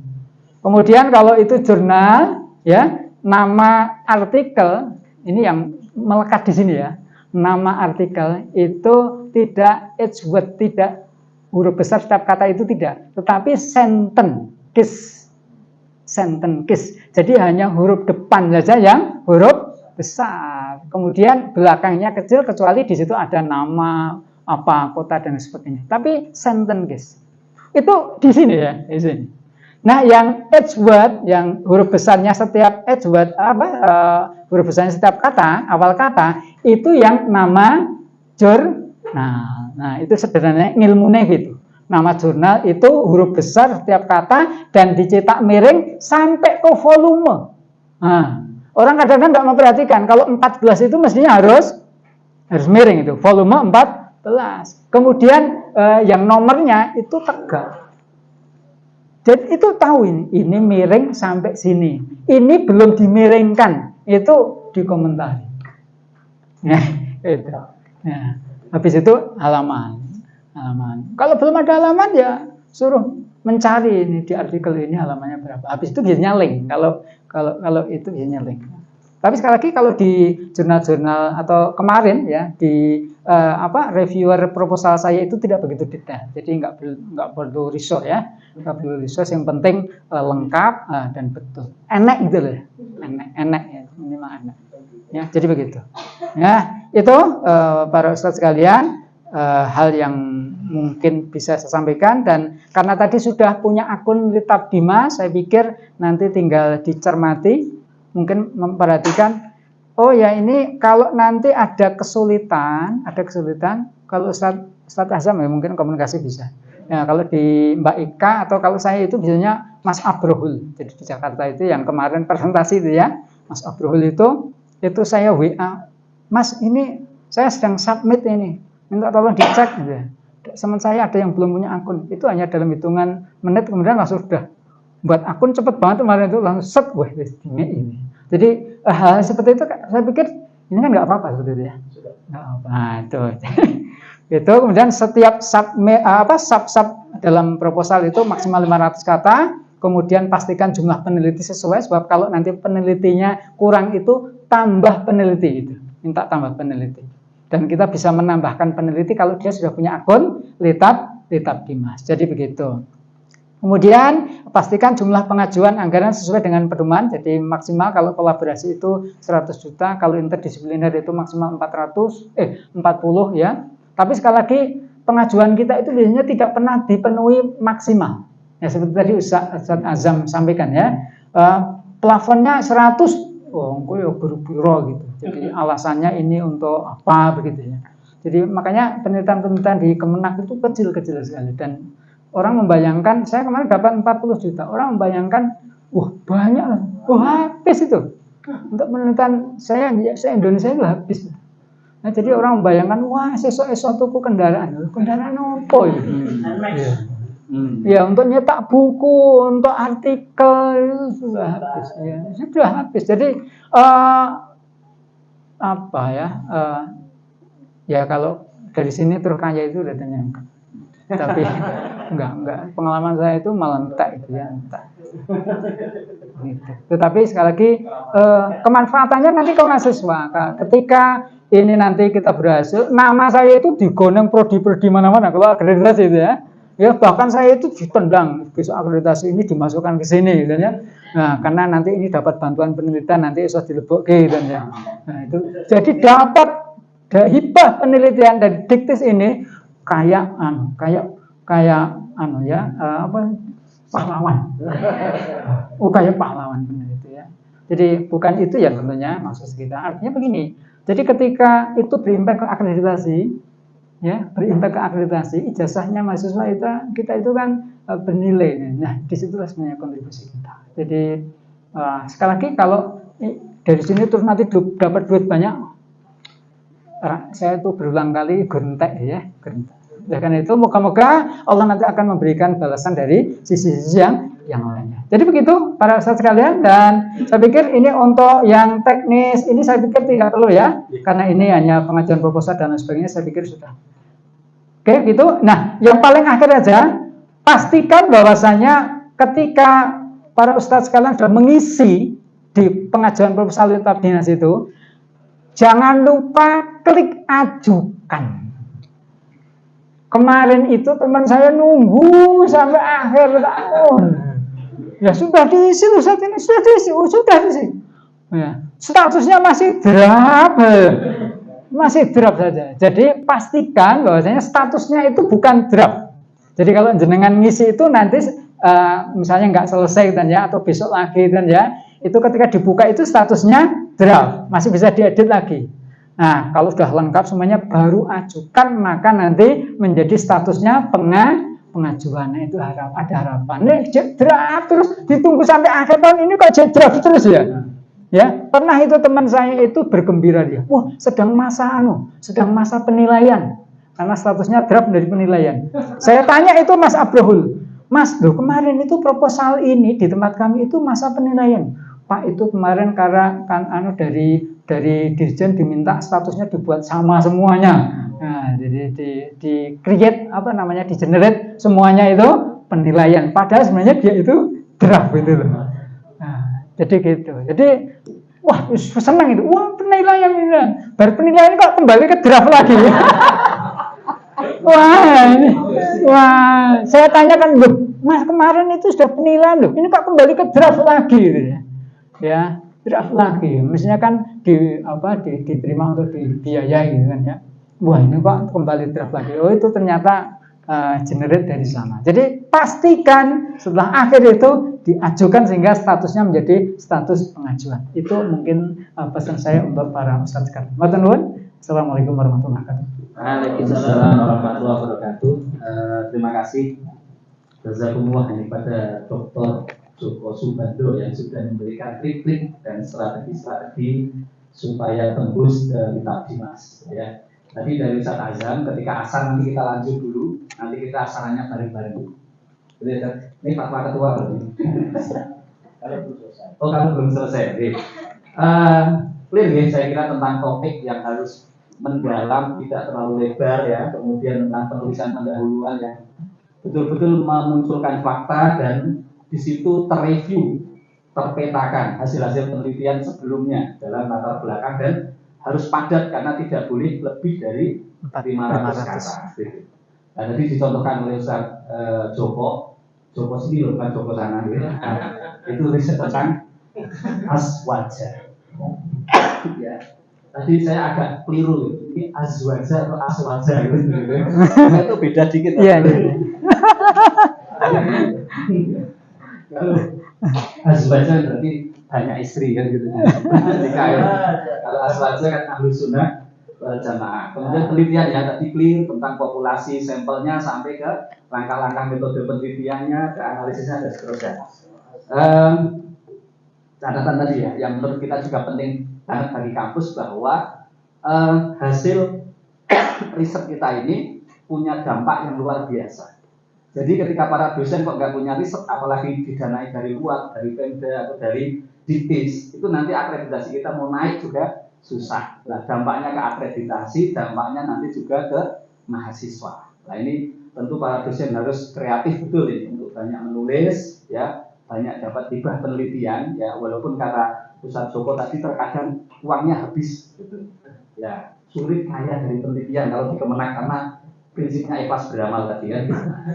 Kemudian kalau itu jurnal ya, nama artikel ini yang melekat di sini ya. Nama artikel itu tidak H-word, tidak huruf besar setiap kata itu tidak, tetapi sentence case. Jadi hanya huruf depan saja yang huruf besar. Kemudian belakangnya kecil kecuali di situ ada nama apa kota dan sebagainya. Tapi sentence case itu di sini ya, di sini. Nah, yang H-word, yang huruf besarnya setiap H-word huruf besarnya setiap kata, awal kata itu yang nama jurnal. Nah, itu sebenarnya ilmunya gitu. Nama jurnal itu huruf besar setiap kata dan dicetak miring sampai ke volume. Nah, orang kadang-kadang nggak memperhatikan kalau 14 itu mestinya harus miring itu, volume 14. Kemudian yang nomornya itu tegak. Jadi itu tahu ini miring sampai sini. Ini belum dimiringkan, itu dikomentari. Nah, itu. Nah, habis itu halaman. Kalau belum ada halaman ya suruh mencari ini di artikel ini halamannya berapa. Habis itu biasanya link. Kalau itu biasanya link. Tapi sekali lagi kalau di jurnal-jurnal atau kemarin ya di reviewer proposal saya itu tidak begitu detail. Jadi nggak perlu resource ya. Nggak perlu resource, yang penting lengkap dan betul. Enak gitu loh. Enak ya, minimal enak. Ya, jadi begitu. Ya, itu para ustadz sekalian hal yang mungkin bisa saya sampaikan, dan karena tadi sudah punya akun Litab Dimas, saya pikir nanti tinggal dicermati, mungkin memperhatikan, oh ya ini kalau nanti ada kesulitan, kalau Ustadz Azam ya mungkin komunikasi bisa. Ya, kalau di Mbak Ika atau kalau saya itu biasanya Mas Abrohul, jadi di Jakarta itu yang kemarin presentasi itu ya, Mas Abrohul itu saya WA, Mas ini saya sedang submit ini, minta tolong dicek gitu ya. Teman saya ada yang belum punya akun, itu hanya dalam hitungan menit kemudian langsung sudah buat akun cepet banget kemarin itu langsung set, wah ini. Jadi hal seperti itu saya pikir ini kan nggak apa-apa seperti itu ya. Nggak apa. Nah, itu. Itu kemudian setiap sub dalam proposal itu maksimal 500 kata, kemudian pastikan jumlah peneliti sesuai, sebab kalau nanti penelitinya kurang itu tambah peneliti itu, minta tambah peneliti. Dan kita bisa menambahkan peneliti kalau dia sudah punya akun Litab Dimas. Jadi begitu. Kemudian pastikan jumlah pengajuan anggaran sesuai dengan pedoman. Jadi maksimal kalau kolaborasi itu 100 juta, kalau interdisipliner itu maksimal 40 ya. Tapi sekali lagi pengajuan kita itu biasanya tidak pernah dipenuhi maksimal. Ya seperti tadi Ustadz Azam sampaikan ya. Plafonnya 100. Oh, gue ya buru-buru gitu. Jadi alasannya ini untuk apa begitu ya. Jadi makanya penelitian-penelitian di Kemenak itu kecil-kecil sekali, dan orang membayangkan saya kemarin dapat 40 juta. Orang membayangkan wah banyak lah. Wah habis itu. Untuk penelitian saya Indonesia itu habis. Nah, jadi orang membayangkan wah esok tuku kendaraan apa itu? Ya untuk nyetak buku, untuk artikel itu sudah habis ya. Sudah habis. Jadi ya kalau dari sini terus kaya itu udah nyangka. Tapi enggak. Pengalaman saya itu malah entek gitu ya, entek. Gitu. Tetapi sekali lagi kemanfaatannya nanti ke mahasiswa. Ketika ini nanti kita berhasil, nama saya itu digoneng prodi mana-mana kalau akreditasi itu ya. Ya bahkan saya itu ditendang, besok akreditasi ini dimasukkan ke sini gitu ya. Nah, karena nanti ini dapat bantuan penelitian, nanti bisa dilebokke gitu ya. Nah, itu jadi dapat hibah penelitian dari Diktis ini kayak pahlawan. Kayak pahlawan benar itu ya. Jadi bukan itu yang tentunya maksud kita. Artinya begini. Jadi ketika itu berimpact ke akreditasi, ya berimpact ke akreditasi, ijazahnya mahasiswa kita itu kan bernilai. Nah, disitulah sebenarnya kontribusi kita. Jadi sekali lagi kalau dari sini terus nanti dapat duit banyak, saya itu berulang kali gontek ya, gontek. Ya kan itu moga-moga Allah nanti akan memberikan balasan dari sisi-sisi yang lainnya. Jadi begitu para ustadz sekalian, dan saya pikir ini untuk yang teknis ini saya pikir tidak perlu ya, karena ini hanya pengajuan proposal dan lain sebagainya, saya pikir sudah. Oke gitu. Nah yang paling akhir aja, pastikan bahwasanya ketika para ustadz sekalian sudah mengisi di pengajuan proposal lintas dinas itu, jangan lupa klik ajukan. Kemarin itu teman saya nunggu sampai akhir tahun. Ya sudah diisi loh saat ini, sudah diisi. Ya, statusnya masih draft. Masih draft saja. Jadi pastikan bahwasanya statusnya itu bukan draft. Jadi kalau jenengan ngisi itu nanti misalnya nggak selesai dan ya, atau besok lagi dan ya, itu ketika dibuka itu statusnya draft, masih bisa diedit lagi. Nah, kalau sudah lengkap semuanya baru ajukan, maka nanti menjadi statusnya pengajuan. Nah, itu ada harapan. Nih draft terus ditunggu sampai akhir tahun ini kok jadi draft terus ya. Ya, pernah itu teman saya itu bergembira dia. Wah, sedang masa penilaian. Karena statusnya draft dari penilaian. Saya tanya itu Mas Abrohul. Mas, loh kemarin itu proposal ini di tempat kami itu masa penilaian. Pak, itu kemarin karena kan dari dirjen diminta statusnya dibuat sama semuanya. Nah, jadi di create di generate semuanya itu penilaian. Padahal sebenarnya dia itu draft gitu loh. Nah, jadi gitu. Jadi wah, senang itu. Wah, penilaian ini. Baru penilaian kok kembali ke draft lagi. Wah, saya tanyakan, loh, Mas kemarin itu sudah penilaian loh. Ini kok kembali ke draft lagi gitu ya. Ya, draft lagi. Mestinya kan diterima untuk dibiayai gitu kan ya. Wah, ini kok kembali draft lagi. Oh, itu ternyata generate dari sana. Jadi pastikan setelah akhir itu diajukan sehingga statusnya menjadi status pengajuan. Itu mungkin pesan saya untuk para ustadz sekalian. Matur nuwun. Assalamualaikum warahmatullahi wabarakatuh. Waalaikumsalam warahmatullahi wabarakatuh. Terima kasih jazakumullah kepada Dr. Joko Subando yang sudah memberikan trik-trik dan strategi-strategi supaya tembus ke kitab Dimas. Ya. Tadi dari Ustaz Azam, ketika asar nanti kita lanjut dulu, nanti kita asarannya bareng-bareng. Ini Pak Ketua loh. Oh, kalau belum selesai. Clear ya, saya kira tentang topik yang harus mendalam, tidak terlalu lebar ya. Kemudian tentang penulisan pendahuluan yang betul-betul memunculkan fakta dan di situ terreview, terpetakan hasil-hasil penelitian sebelumnya dalam latar belakang dan harus padat karena tidak boleh lebih dari 500 kata. Nah, tadi dicontohkan oleh Ustaz Joko sini loh, bukan Joko sana gitu. Itu riset tentang aswaja. Ya. Tadi saya agak keliru, ini azwaja atau aswaja gitu. Itu beda dikit. Iya. Kalau azwaja berarti banyak istri kan gitu. Kalau aswaja kan ahlu sunnah wal jamaah. Kemudian penelitian ya tadi clear tentang populasi sampelnya sampai ke langkah-langkah metode penelitiannya, ke analisisnya dan seterusnya. Catatan tadi ya, yang menurut kita juga penting banget bagi kampus bahwa hasil riset kita ini punya dampak yang luar biasa. Jadi ketika para dosen kok nggak punya riset, apalagi didanai dari luar, dari Pemda atau dari Ditis, itu nanti akreditasi kita mau naik juga susah. Nah, dampaknya ke akreditasi, dampaknya nanti juga ke mahasiswa. Nah ini tentu para dosen harus kreatif betul ini untuk banyak menulis, ya, banyak dapat hibah penelitian, ya, walaupun kata Ustaz Joko tadi terkadang uangnya habis, gitu. Ya, sulit kaya dari penelitian kalau di Kemenang karena prinsipnya ikhlas beramal tadi kan.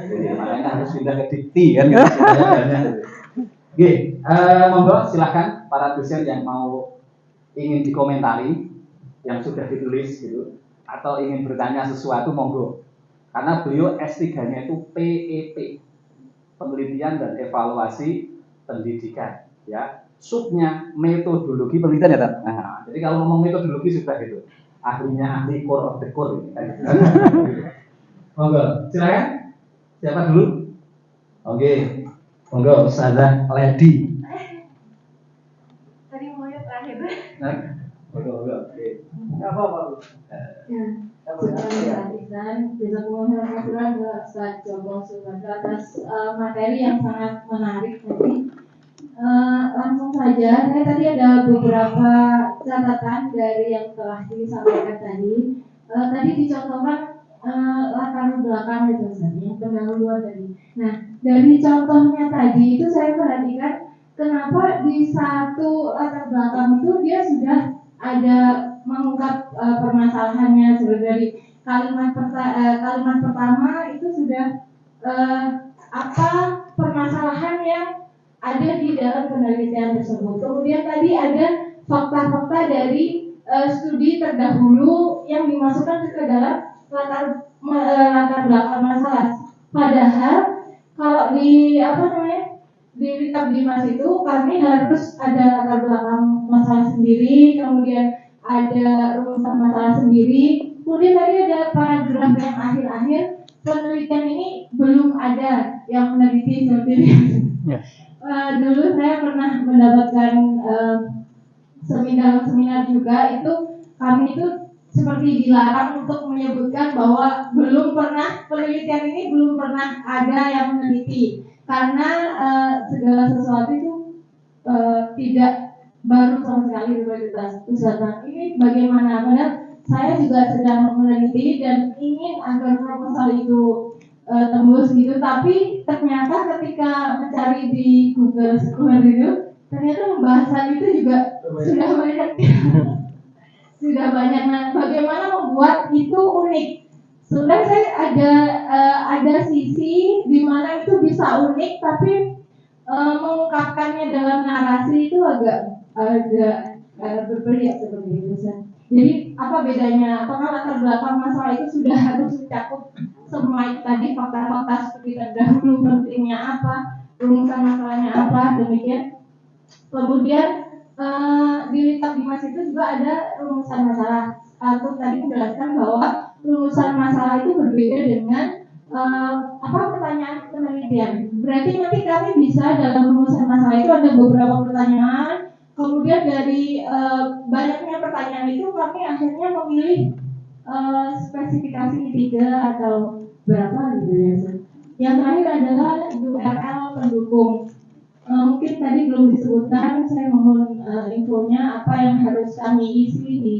Jadi makanya harus pindah ke dikti kan. Oke, monggo silakan para dosen yang mau ingin dikomentari yang sudah ditulis gitu atau ingin bertanya sesuatu monggo. Karena beliau S3-nya itu PEP. penelitian dan evaluasi pendidikan. Ya, subnya metodologi penelitian ya, Tat? Nah, jadi kalau ngomong metodologi sudah gitu. Ahlinya ahli core of the core. Monggo, silakan. Siapa dulu? Oke, monggo Ustazah Lady. Tadi mau yang terakhir. Nah, monggo. Oke. Enggak apa-apa. Ya, perhatikan Jazakumullah Ustaz Joko Subandra atas materi yang sangat menarik tadi. Langsung saja, saya tadi ada beberapa catatan dari yang telah disampaikan tadi. Tadi dicontohkan latar belakang itu Ustaz, yang pendahuluan tadi. Nah, dari contohnya tadi itu saya perhatikan kenapa di satu latar belakang itu dia sudah ada mengungkap permasalahannya. Seperti dari kalimat pertama itu sudah apa permasalahan yang ada di dalam penelitian tersebut. Kemudian tadi ada fakta-fakta dari studi terdahulu yang dimasukkan ke dalam latar belakang masalah. Padahal kalau di di kitab Dimas itu kami harus ada latar belakang masalah sendiri, kemudian ada rumusan masalah sendiri. Kemudian tadi ada paragraf yang akhir-akhir penelitian ini belum ada yang meneliti seperti ini. Yes. Dulu saya pernah mendapatkan seminar juga, itu kami itu seperti dilarang untuk menyebutkan bahwa penelitian ini belum pernah ada yang meneliti, karena segala sesuatu itu tidak baru sama sekali bagi Ustaz. Ini bagaimana? Padahal saya juga sedang meneliti dan ingin agar proposal itu tembus gitu, tapi ternyata ketika mencari di Google Scholar itu ternyata pembahasan itu juga sudah banyak. Sudah banyak. Nah, bagaimana membuat itu unik? Sebenarnya saya ada sisi di mana itu bisa unik, tapi mengungkapkannya dalam narasi itu agak berbeda seperti itu. Jadi apa bedanya? Apakah latar belakang masalah itu sudah harus mencakup semua tadi fakta-fakta seperti terdahulu, pentingnya apa, rumusan masalahnya apa, demikian. Kemudian di kitab Dimas itu juga ada rumusan masalah. Atau tadi menjelaskan bahwa rumusan masalah itu berbeda dengan pertanyaan penelitian. Berarti nanti kami bisa dalam rumusan masalah itu ada beberapa pertanyaan. Kemudian dari banyaknya pertanyaan itu kami akhirnya memilih spesifikasi 3 atau berapa gitu ya. Yang terakhir adalah URL pendukung. Mungkin tadi belum disebutkan, saya mohon infonya apa yang harus kami isi di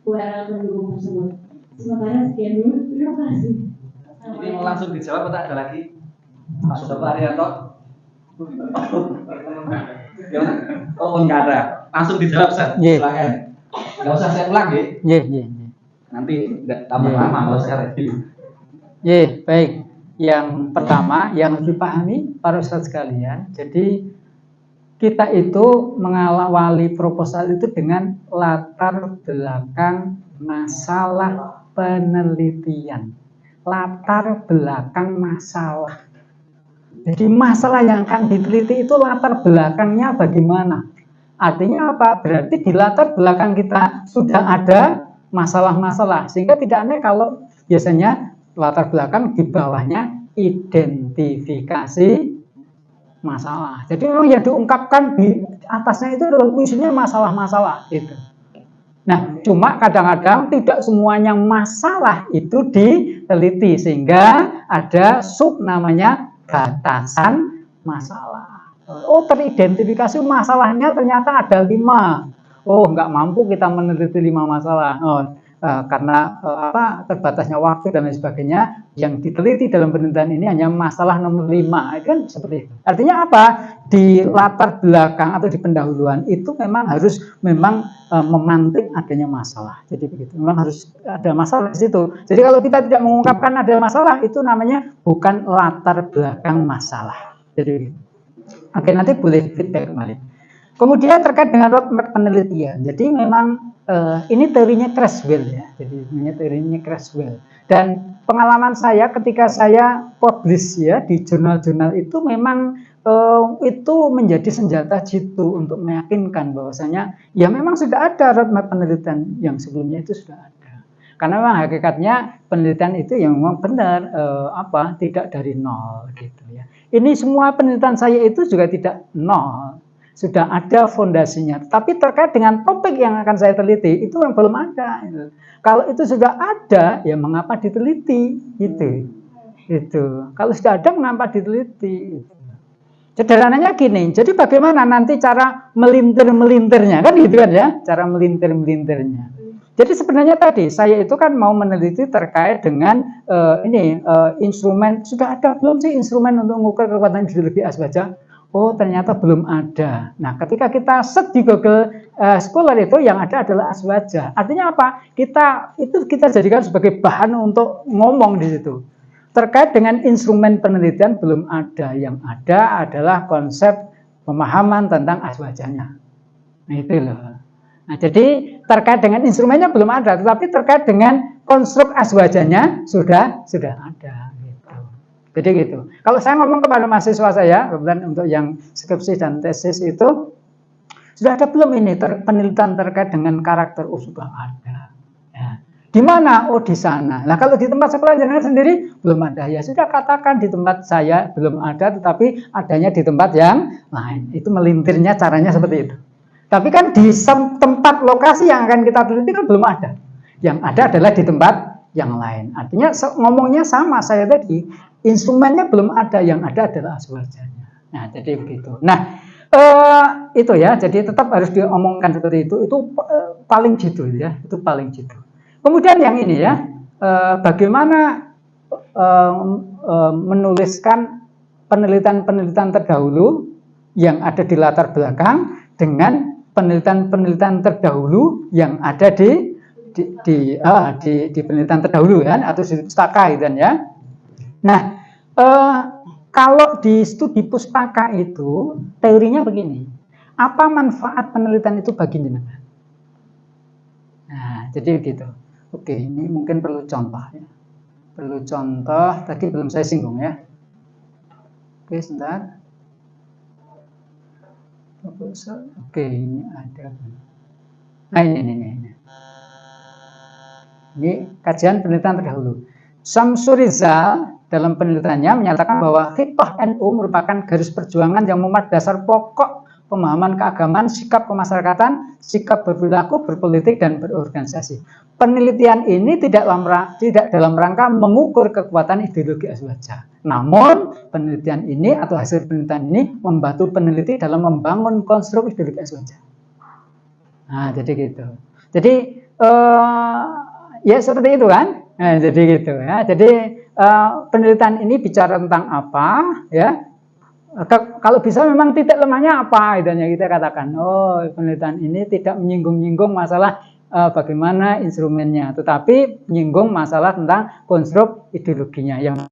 URL pendukung tersebut. Sementara sekian dulu, terima kasih. Ini mau langsung dijawab atau ada lagi? Pak Bapak Arianto? Gimana? Oh, enggak ada. Langsung dijawab, Ustaz. Silakan. Enggak usah saya ulang, ya. Nanti enggak tambah lama kalau saya review. Baik. Yang pertama yang dipahami para ustadz sekalian, jadi kita itu mengawali proposal itu dengan latar belakang masalah penelitian. Latar belakang masalah. Jadi masalah yang akan diteliti itu latar belakangnya bagaimana? Artinya apa? Berarti di latar belakang kita sudah ada masalah-masalah, sehingga tidak aneh kalau biasanya latar belakang di bawahnya identifikasi masalah. Jadi memang yang diungkapkan di atasnya itu adalah isinya masalah-masalah itu. Nah, cuma kadang-kadang tidak semuanya masalah itu diteliti, sehingga ada sub namanya batasan masalah. Oh, teridentifikasi masalahnya ternyata ada 5. Oh, nggak mampu kita meneliti 5 masalah. Karena terbatasnya waktu dan lain sebagainya, yang diteliti dalam penelitian ini hanya masalah nomor 5. Itu kan seperti itu. Artinya apa? Di latar belakang atau di pendahuluan itu memang harus memantik adanya masalah. Jadi begitu. Memang harus ada masalah di situ. Jadi kalau kita tidak mengungkapkan ada masalah, itu namanya bukan latar belakang masalah. Jadi begitu. Oke, nanti boleh feedback kembali. Kemudian terkait dengan roadmap penelitian. Jadi memang ini teorinya Creswell ya. Jadi teorinya Creswell. Dan pengalaman saya ketika saya publish ya di jurnal-jurnal itu memang itu menjadi senjata jitu untuk meyakinkan bahwasanya ya memang sudah ada roadmap penelitian yang sebelumnya itu sudah ada. Karena memang hakikatnya penelitian itu yang memang benar tidak dari nol gitu ya. Ini semua penelitian saya itu juga tidak nol, sudah ada fondasinya. Tapi terkait dengan topik yang akan saya teliti itu yang belum ada. Gitu. Kalau itu sudah ada, ya mengapa diteliti? Gitu. Kalau sudah ada, mengapa diteliti? Gitu. Sederhananya gini, jadi bagaimana nanti cara melintir-melintirnya, kan gitu kan ya, cara melintir-melintirnya. Jadi sebenarnya tadi, saya itu kan mau meneliti terkait dengan instrumen, sudah ada belum sih instrumen untuk mengukur kekuatan ideologi aswaja? Oh ternyata belum ada. Nah ketika kita search di Google Scholar itu yang ada adalah aswaja. Artinya apa? Kita jadikan sebagai bahan untuk ngomong di situ. Terkait dengan instrumen penelitian belum ada. Yang ada adalah konsep pemahaman tentang aswajanya. Nah itu loh. Nah jadi terkait dengan instrumennya belum ada, tetapi terkait dengan konstruk aswajanya sudah ada. Jadi gitu. Kalau saya ngomong kepada mahasiswa saya, kebetulan untuk yang skripsi dan tesis itu sudah ada belum ini penelitian terkait dengan karakter? Oh sudah ada. Ya. Di mana? Oh di sana. Nah kalau di tempat sekolah jenengan sendiri belum ada. Ya sudah katakan di tempat saya belum ada, tetapi adanya di tempat yang lain. Itu melintirnya caranya seperti itu. Tapi kan di tempat lokasi yang akan kita teliti kan belum ada. Yang ada adalah di tempat yang lain. Artinya ngomongnya sama saya tadi. Instrumennya belum ada, yang ada adalah aswajanya. Nah, jadi begitu. Nah, itu ya. Jadi tetap harus diomongkan seperti itu. Itu paling jitu ya. Itu paling jitu. Kemudian yang ini ya, bagaimana menuliskan penelitian-penelitian terdahulu yang ada di latar belakang dengan penelitian-penelitian terdahulu yang ada di penelitian terdahulu kan, atau di pustaka gitu kan ya. Nah, kalau di studi pustaka itu teorinya begini, apa manfaat penelitian itu bagi jenengan? Nah, jadi begitu. Oke, ini mungkin perlu contoh ya. Perlu contoh, tadi belum saya singgung ya. Oke, sebentar. Oke, ini ada. Nah, ini. Ini kajian penelitian terdahulu. Syamsur Rizal dalam penelitiannya menyatakan bahwa Khitvah NU merupakan garis perjuangan yang memuat dasar pokok pemahaman keagamaan, sikap kemasyarakatan, sikap berperilaku, berpolitik, dan berorganisasi. Penelitian ini tidak dalam rangka mengukur kekuatan ideologi aswaja. Namun, penelitian ini atau hasil penelitian ini membantu peneliti dalam membangun konstruk ideologi aswaja. Nah, jadi gitu. Jadi, ya seperti itu kan? Nah, jadi gitu ya. Jadi penelitian ini bicara tentang apa ya? Kalau bisa memang titik lemahnya apa? Itu yang kita katakan. Oh, penelitian ini tidak menyinggung-nyinggung masalah bagaimana instrumennya, tetapi menyinggung masalah tentang konstruk ideologinya.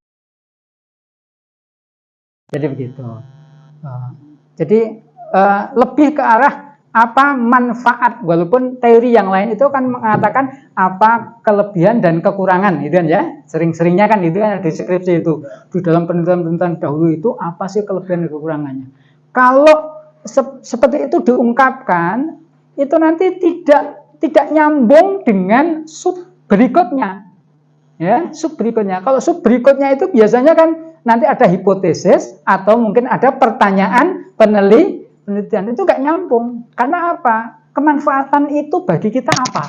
Jadi begitu. Jadi lebih ke arah apa manfaat, walaupun teori yang lain itu kan mengatakan apa kelebihan dan kekurangan itu kan ya, sering-seringnya kan itu kan di deskripsi itu di dalam penelitian dahulu itu apa sih kelebihan dan kekurangannya. Kalau seperti itu diungkapkan itu nanti tidak nyambung dengan sub berikutnya ya, sub berikutnya. Kalau sub berikutnya itu biasanya kan nanti ada hipotesis atau mungkin ada pertanyaan penelitian itu nggak nyambung. Karena apa? Kemanfaatan itu bagi kita apa?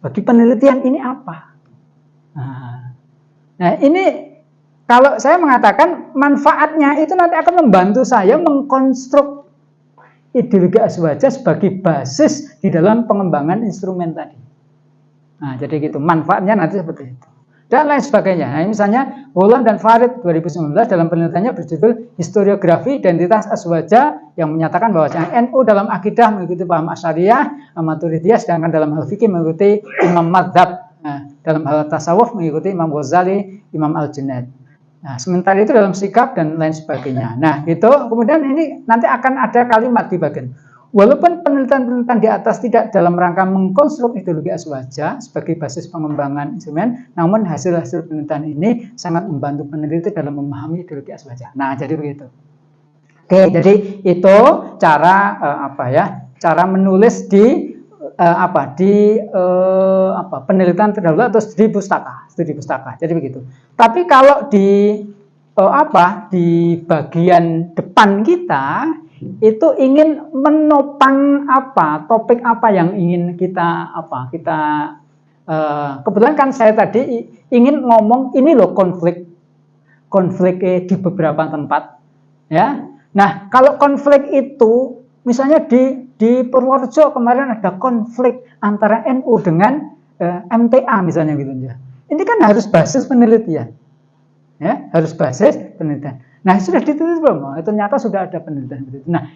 Bagi penelitian ini apa? Nah ini kalau saya mengatakan manfaatnya itu nanti akan membantu saya mengkonstruk ideologi aswaja sebagai basis di dalam pengembangan instrumen tadi. Nah jadi gitu, manfaatnya nanti seperti itu. Dan lain sebagainya. Nah, misalnya Holland dan Farid 2019 dalam penelitiannya berjudul Historiografi Identitas Aswaja yang menyatakan bahwa NU dalam akidah mengikuti paham Asy'ariyah, Maturidiyah, sedangkan dalam hal fikih mengikuti Imam Madzhab. Nah, dalam hal tasawuf mengikuti Imam Ghazali, Imam Al-Junaid. Nah, sementara itu dalam sikap dan lain sebagainya. Nah, itu kemudian ini nanti akan ada kalimat di bagian walaupun penelitian-penelitian di atas tidak dalam rangka mengkonstruk ideologi aswaja sebagai basis pengembangan instrumen, namun hasil-hasil penelitian ini sangat membantu peneliti dalam memahami ideologi aswaja. Nah, jadi begitu. Oke, jadi itu cara cara menulis di penelitian terdahulu atau studi pustaka. Jadi begitu. Tapi kalau di di bagian depan kita itu ingin menopang topik apa yang ingin kita kebetulan kan saya tadi ingin ngomong ini loh konflik di beberapa tempat, ya. Nah, kalau konflik itu misalnya di Purworejo kemarin ada konflik antara NU dengan MTA misalnya gitu ya. Ini kan harus basis penelitian. Ya, harus basis penelitian. Nah, sudah ditulis belum? Ternyata sudah ada penelitian. Nah,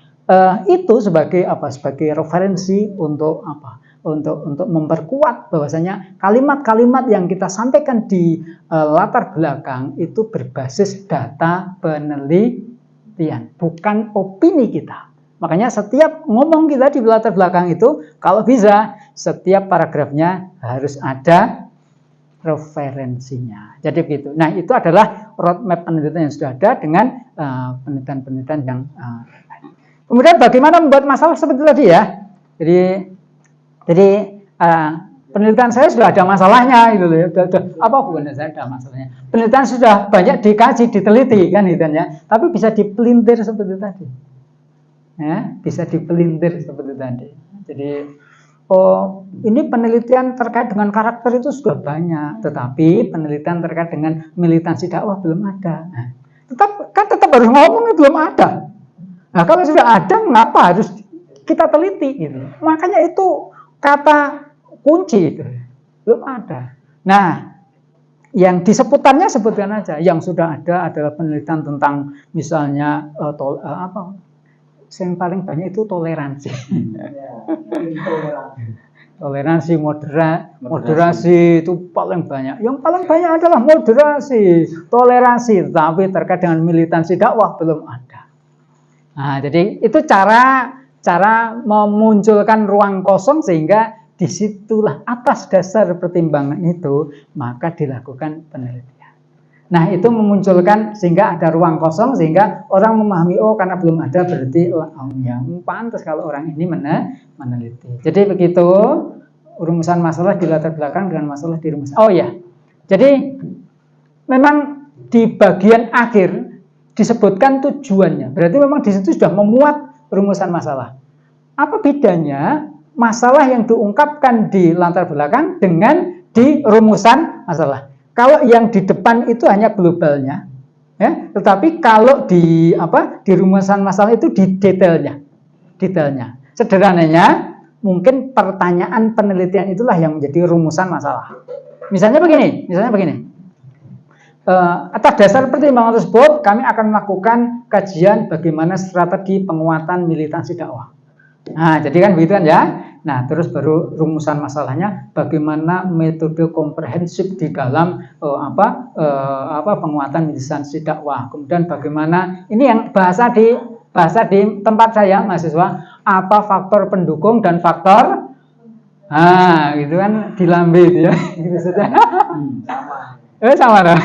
itu sebagai referensi untuk untuk memperkuat bahwasanya kalimat-kalimat yang kita sampaikan di latar belakang itu berbasis data penelitian, bukan opini kita. Makanya setiap ngomong kita di latar belakang itu, kalau bisa setiap paragrafnya harus ada referensinya. Jadi begitu. Nah, itu adalah roadmap penelitian yang sudah ada dengan penelitian-penelitian yang kemudian bagaimana membuat masalah seperti tadi ya. Jadi penelitian saya sudah ada masalahnya gitu ya. Apa hubungannya saya ada masalahnya? Penelitian sudah banyak dikaji, diteliti kan gitu ya. Tapi bisa dipelintir seperti tadi. Ya, bisa dipelintir seperti tadi. Jadi ini penelitian terkait dengan karakter itu sudah banyak, tetapi penelitian terkait dengan militansi dakwah belum ada. Nah, tetap harus ngomong belum ada. Nah, kalau sudah ada, mengapa harus kita teliti gitu? Makanya itu kata kunci itu belum ada. Nah, yang di seputarnya sebutkan aja. Yang sudah ada adalah penelitian tentang misalnya yang paling banyak itu toleransi. Toleransi, moderasi itu paling banyak. Yang paling banyak adalah moderasi, toleransi, tapi terkait dengan militansi dakwah belum ada. Nah, jadi itu cara memunculkan ruang kosong sehingga disitulah atas dasar pertimbangan itu maka dilakukan penelitian. Nah, itu memunculkan sehingga ada ruang kosong sehingga orang memahami karena belum ada berarti pantas kalau orang ini meneliti. Jadi begitu rumusan masalah di latar belakang dengan masalah di rumus. Oh ya. Jadi memang di bagian akhir disebutkan tujuannya. Berarti memang di situ sudah memuat rumusan masalah. Apa bedanya masalah yang diungkapkan di latar belakang dengan di rumusan masalah? Kalau yang di depan itu hanya globalnya, ya. Tetapi kalau di rumusan masalah itu di detailnya. Sederhananya, mungkin pertanyaan penelitian itulah yang menjadi rumusan masalah. Misalnya begini. Atas dasar pertimbangan tersebut, kami akan melakukan kajian bagaimana strategi penguatan militansi dakwah. Nah, jadi kan begitu kan ya. Nah, terus baru rumusan masalahnya bagaimana metode komprehensif di dalam penguatan militansi dakwah. Kemudian bagaimana ini yang bahasa di tempat saya mahasiswa, apa faktor pendukung dan faktor gitu kan dilambe itu ya. Gitu saja. Sama dong.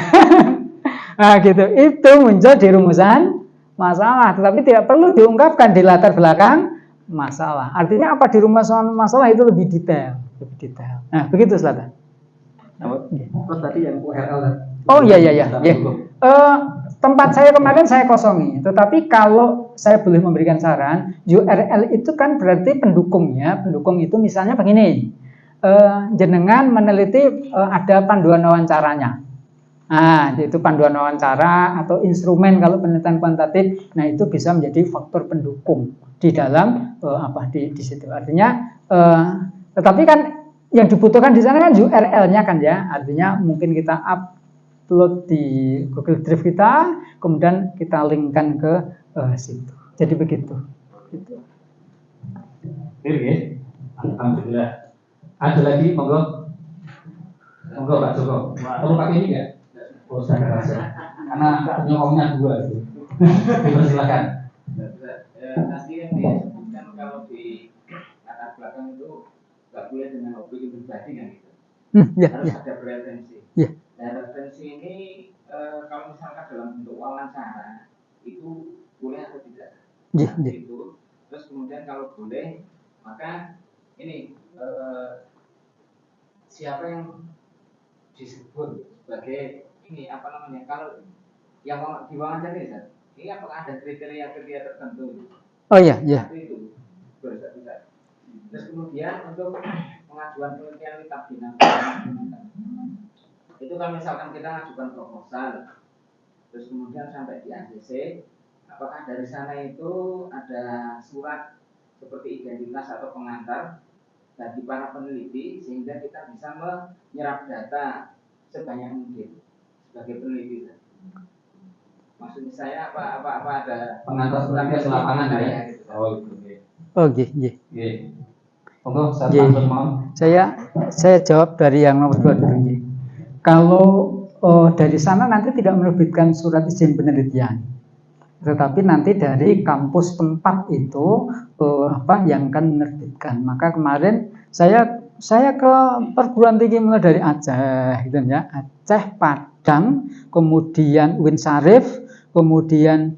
Nah, gitu. Itu muncul di rumusan masalah, tetapi tidak perlu diungkapkan di latar belakang masalah. Artinya apa di rumusan masalah itu lebih detail. Nah, begitu Selatan. Terus tadi yang URL. Oh iya. Tempat saya kemarin saya kosongi. Tetapi kalau saya boleh memberikan saran, URL itu kan berarti pendukungnya. Pendukung itu misalnya begini. Jenengan meneliti ada panduan wawancaranya. Nah, itu panduan wawancara atau instrumen kalau penelitian kuantitatif. Nah, itu bisa menjadi faktor pendukung di dalam di situ. Artinya tetapi kan yang dibutuhkan di sana kan URL-nya kan ya. Artinya mungkin kita upload di Google Drive kita, kemudian kita linkkan ke situ. Jadi begitu. Gitu. Oke. Alhamdulillah. Ada lagi monggo Pak Joko. Perlu pakai ini enggak? Saya rasa. Karena nyokongnya 2 itu. Silakan. Nanti yang disebutkan kalau di nggak boleh dengan objek pribadi kan gitu. Ya, Harus ya. ada referensi. Ya. Nah, referensi ini kalau misalkan dalam bentuk wawancara itu boleh atau tidak? Ya, Nah, ya. itu. Terus kemudian kalau boleh, maka ini siapa yang disebut sebagai ini apa namanya? Kalau yang diwawancara ini apakah ada kriteria-kriteria tertentu? Oh ya, ya. Itu bisa. Terus kemudian untuk pengajuan penelitian kitab bidang itu kan misalkan kita mengajukan proposal, terus kemudian sampai di ACC, apakah dari sana itu ada surat seperti identitas atau pengantar bagi para peneliti sehingga kita bisa menyerap data sebanyak mungkin sebagai peneliti. Maksudnya saya apa ada Pengantar suratnya ke lapangan ya. gitu. Oh, oke. Oh, iya, iya. Oke. Monggo saya Iya. langsung mau. Saya jawab dari yang nomor 2 dulu. Iya. Kalau dari sana nanti tidak menerbitkan surat izin penelitian, tetapi nanti dari kampus tempat itu yang akan menerbitkan. Maka kemarin saya ke perguruan tinggi mulai dari Aceh, gitu ya, Aceh, Padang, kemudian UIN Syarif, kemudian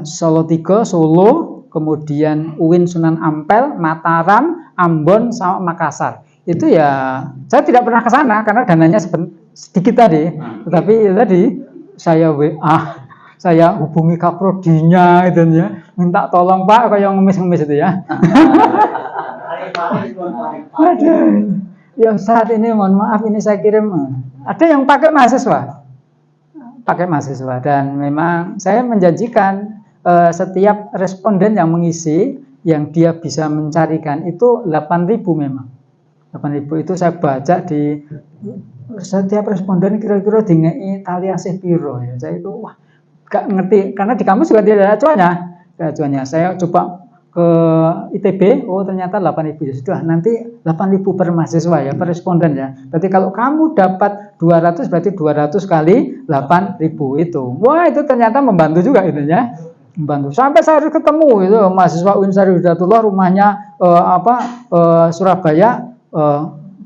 Solo 3, Solo, kemudian UIN Sunan Ampel, Mataram, Ambon, sama Makassar. Itu ya saya tidak pernah ke sana karena dananya sedikit tadi. Tetapi tadi saya WA, saya hubungi kaprodinya itu ya, minta tolong Pak kayak ngemis-ngemis itu ya. Aduh. Ya saat ini mohon maaf ini saya kirim ada yang pakai mahasiswa. Dan memang saya menjanjikan setiap responden yang mengisi yang dia bisa mencarikan itu 8.000 memang. 8.000 itu saya baca di setiap responden kira-kira dingei Italia sepiro ya. Saya itu wah gak ngerti karena di kampus juga tidak ada acuannya. Saya coba ke ITB, oh ternyata 8.000 ya sudah nanti 8.000 per mahasiswa ya, per responden ya. Berarti kalau kamu dapat 200 berarti 200 kali 8.000 itu. Wah itu ternyata membantu juga itu ya. Membantu. Sampai saya harus ketemu itu mahasiswa UIN Syarif Hidayatullah rumahnya Surabaya.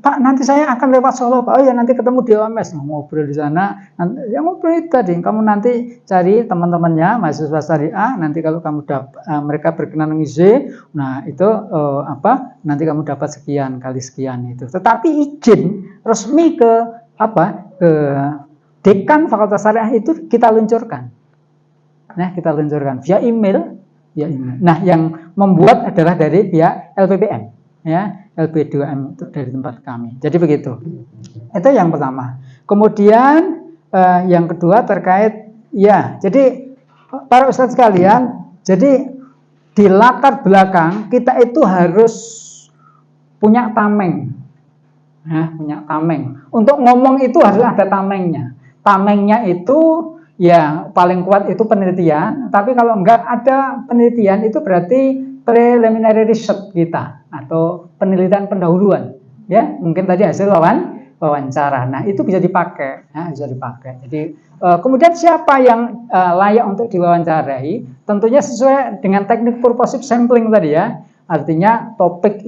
Pak nanti saya akan lewat Solo Pak. Oh ya nanti ketemu di OMS ngobrol di sana. Ya ngobrol itu tadi. Kamu nanti cari teman-temannya mahasiswa syariah. Nanti kalau kamu mereka berkenan mengisi, nah itu nanti kamu dapat sekian kali sekian itu. Tetapi izin resmi ke dekan Fakultas Syariah itu kita luncurkan. Nah kita luncurkan via email. Nah yang membuat adalah dari pihak LPPM. Ya. LP2M itu dari tempat kami. Jadi begitu. Itu yang pertama. Kemudian yang kedua terkait ya. Jadi para ustadz sekalian, jadi di latar belakang kita itu harus punya tameng. Ya, punya tameng. Untuk ngomong itu harus ada tamengnya. Tamengnya itu ya paling kuat itu penelitian. Tapi kalau enggak ada penelitian itu berarti preliminary research kita atau penelitian pendahuluan ya mungkin tadi hasil wawancara. Nah itu bisa dipakai ya, bisa dipakai. Jadi kemudian siapa yang layak untuk diwawancarai tentunya sesuai dengan teknik purposive sampling tadi ya, artinya topik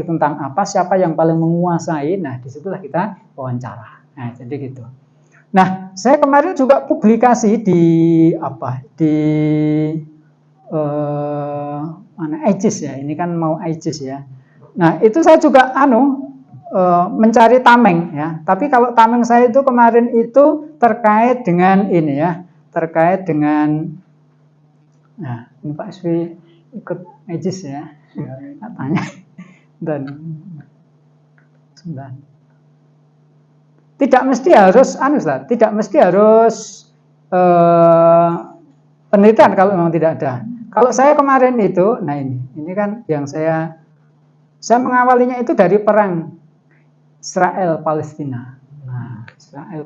tentang apa, siapa yang paling menguasai, nah disitulah kita wawancara. Nah jadi gitu. Nah saya kemarin juga publikasi di mana IGIS ya, ini kan mau IGIS ya. Nah itu saya juga mencari tameng ya. Tapi kalau tameng saya itu kemarin itu terkait dengan ini ya, terkait dengan nah ini Pak SW ikut IGIS ya, katanya dan tidak mesti harus tidak mesti harus penelitian kalau memang tidak ada. Kalau saya kemarin itu, nah ini kan yang saya mengawalinya itu dari perang Israel Palestina. Nah,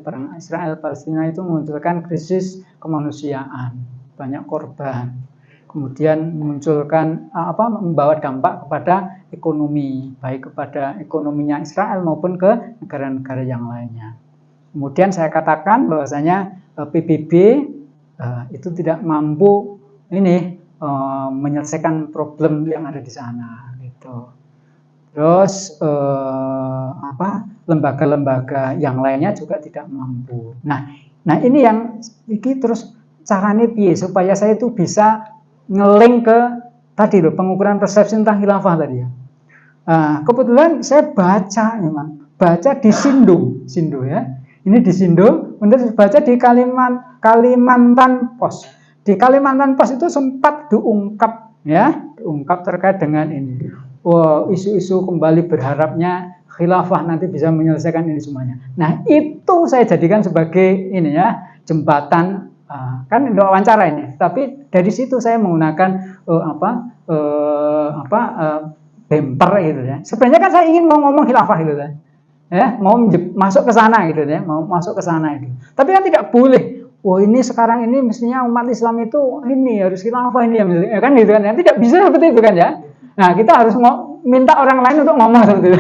perang Israel Palestina itu memunculkan krisis kemanusiaan, banyak korban. Kemudian memunculkan membawa dampak kepada ekonomi, baik kepada ekonominya Israel maupun ke negara-negara yang lainnya. Kemudian saya katakan bahwasanya PBB itu tidak mampu menyelesaikan problem yang ada di sana gitu. terus lembaga-lembaga yang lainnya juga tidak mampu. Nah ini yang terus caranya piye supaya saya itu bisa ngeling ke tadi loh, pengukuran persepsi tentang khilafah tadi ya. Kebetulan saya baca di Sindo ya. Ini di Sindo, kemudian baca di Kalimantan Post. Di Kalimantan Post itu sempat diungkap terkait dengan ini. Isu-isu kembali berharapnya khilafah nanti bisa menyelesaikan ini semuanya. Nah, itu saya jadikan sebagai ini ya, jembatan kan wawancara ini. Tapi dari situ saya menggunakan bemper gitu ya. Sebenarnya kan saya ingin mau ngomong khilafah gitu ya. Mau masuk ke sana gitu ya, mau masuk ke sana itu. Tapi kan tidak boleh. Ini sekarang ini mestinya umat Islam itu ini harus khilafah ini ya kan gitu kan ya. Tidak bisa seperti itu kan ya. Nah, kita harus minta orang lain untuk ngomong seperti itu.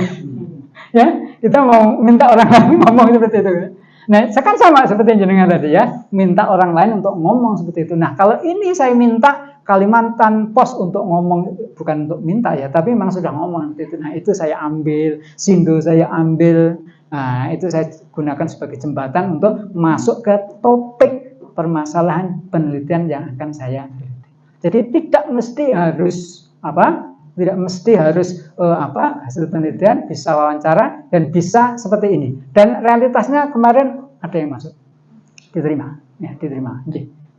Ya, kita mau minta orang lain ngomong seperti itu. Nah, sekarang sama seperti yang jenengan tadi ya, minta orang lain untuk ngomong seperti itu. Nah, kalau ini saya minta Kalimantan Post untuk ngomong, bukan untuk minta ya, tapi memang sudah ngomong seperti itu. Nah, itu saya ambil, Sindo saya ambil. Nah, itu saya gunakan sebagai jembatan untuk masuk ke topik permasalahan penelitian yang akan saya. Jadi tidak mesti harus hasil penelitian, bisa wawancara dan bisa seperti ini. Dan realitasnya kemarin ada yang masuk, diterima.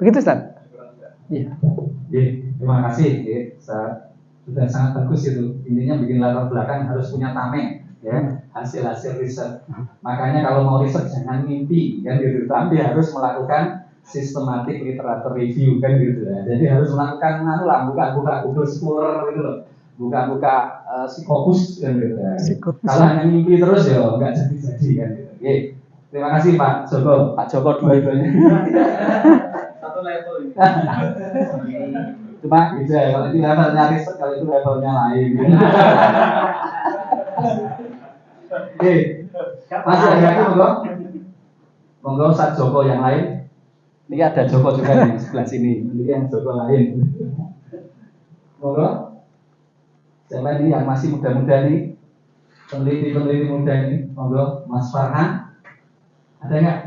Begitu Ustaz. Iya. Terima kasih, Ustaz. Sudah sangat bagus itu. Intinya bikin latar belakang harus punya tameng, ya, hasil riset. Makanya kalau mau riset jangan mimpi, kan gitu. Tapi harus melakukan sistematik literatur review, kan gitu ya. Jadi harus melakukan buka Google Scholar gitu loh. Buka Scopus kan gitu ya. Kalau hanya mimpi terus ya nggak jadi kan gitu. Terima kasih Pak Joko dua-duanya. Satu level ini. Cuma gitu ya, kalau itu levelnya riset, kalau itu levelnya lain. Masih ada lagi monggo Ustaz Joko yang lain. Ini ada Joko juga di sebelah sini. Ini yang Joko lain. Monggo. Siapa ini yang masih muda-muda nih? Peneliti muda ini. Monggo Mas Farhan. Ada nggak?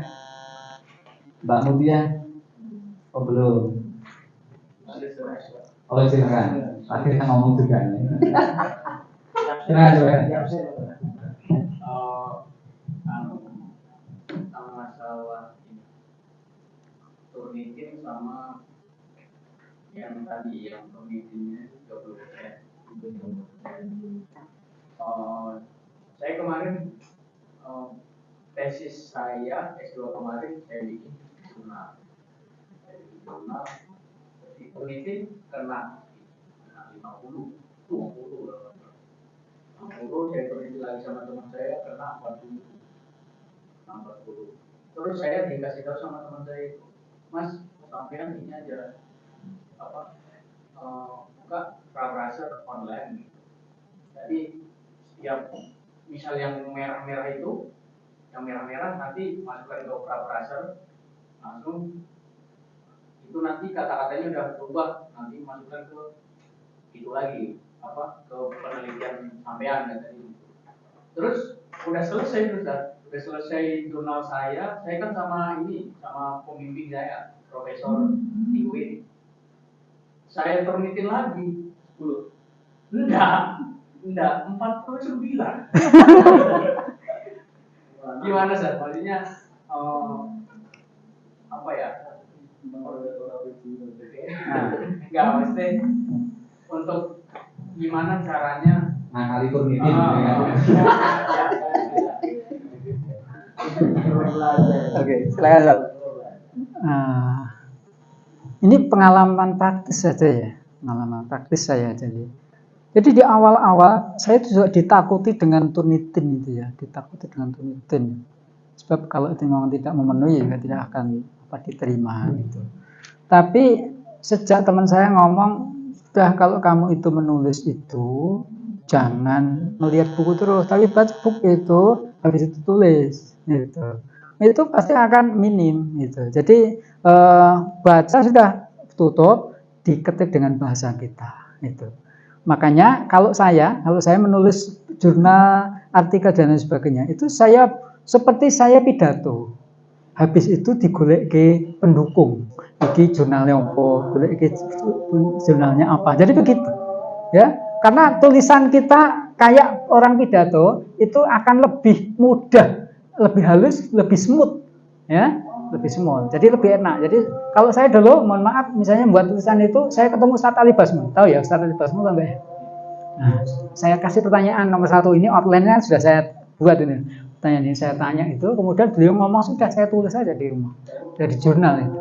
Mbak Mutia? Oh belum. Oh silakan. Akhirnya ngomong juga nih. Silakan. Masalah turnitin sama yang tadi yang turnitinnya 20%. Saya kemarin tesis saya S2 kemarin saya bikin jurnal. Turnitin kena 50 saya turnitin lagi sama teman saya kena 40. Terus saya dikasih tahu sama teman saya itu, Mas, sampean ini aja buka prabrasher online. Jadi setiap misal yang merah-merah itu, yang merah-merah nanti masukkan ke prabrasher, langsung itu nanti kata-katanya udah berubah, nanti masukkan ke itu lagi ke penelitian sampean tadi. Terus udah selesai jurnal saya kan sama pembimbing saya, Profesor Tiwin. Saya turnitin lagi 10. Enggak, 49. Gimana Ustaz? Maksudnya apa ya? Enggak, maksudnya untuk gimana caranya kali turnitin. Oke, silakan. Ini pengalaman praktis saja ya, pengalaman praktis saya jadi. Jadi di awal-awal saya juga ditakuti dengan turnitin itu ya, Sebab kalau itu memang tidak memenuhi ya tidak akan diterima gitu. Tapi sejak teman saya ngomong, sudah kalau kamu itu menulis itu jangan melihat buku terus, tapi baca buku itu habis itu tulis gitu. Itu pasti akan minim gitu. Jadi baca sudah tutup, diketik dengan bahasa kita itu. Makanya kalau saya menulis jurnal, artikel dan lain sebagainya. Itu seperti saya pidato. Habis itu digolek ke pendukung. Iki jurnalnya apa, golek ke jurnalnya apa. Jadi begitu. Ya, karena tulisan kita kayak orang pidato itu akan lebih mudah, lebih halus, lebih smooth, ya, lebih smooth. Jadi lebih enak. Jadi kalau saya dulu, mohon maaf, misalnya buat tulisan itu, saya ketemu Ustaz Ali Basmun, tahu ya Ustaz Ali Basmun sampai. Nah, saya kasih pertanyaan nomor 1 ini, outline-nya sudah saya buat ini. Pertanyaan ini saya tanya itu, kemudian beliau ngomong sudah saya tulis saja di rumah dari jurnal itu.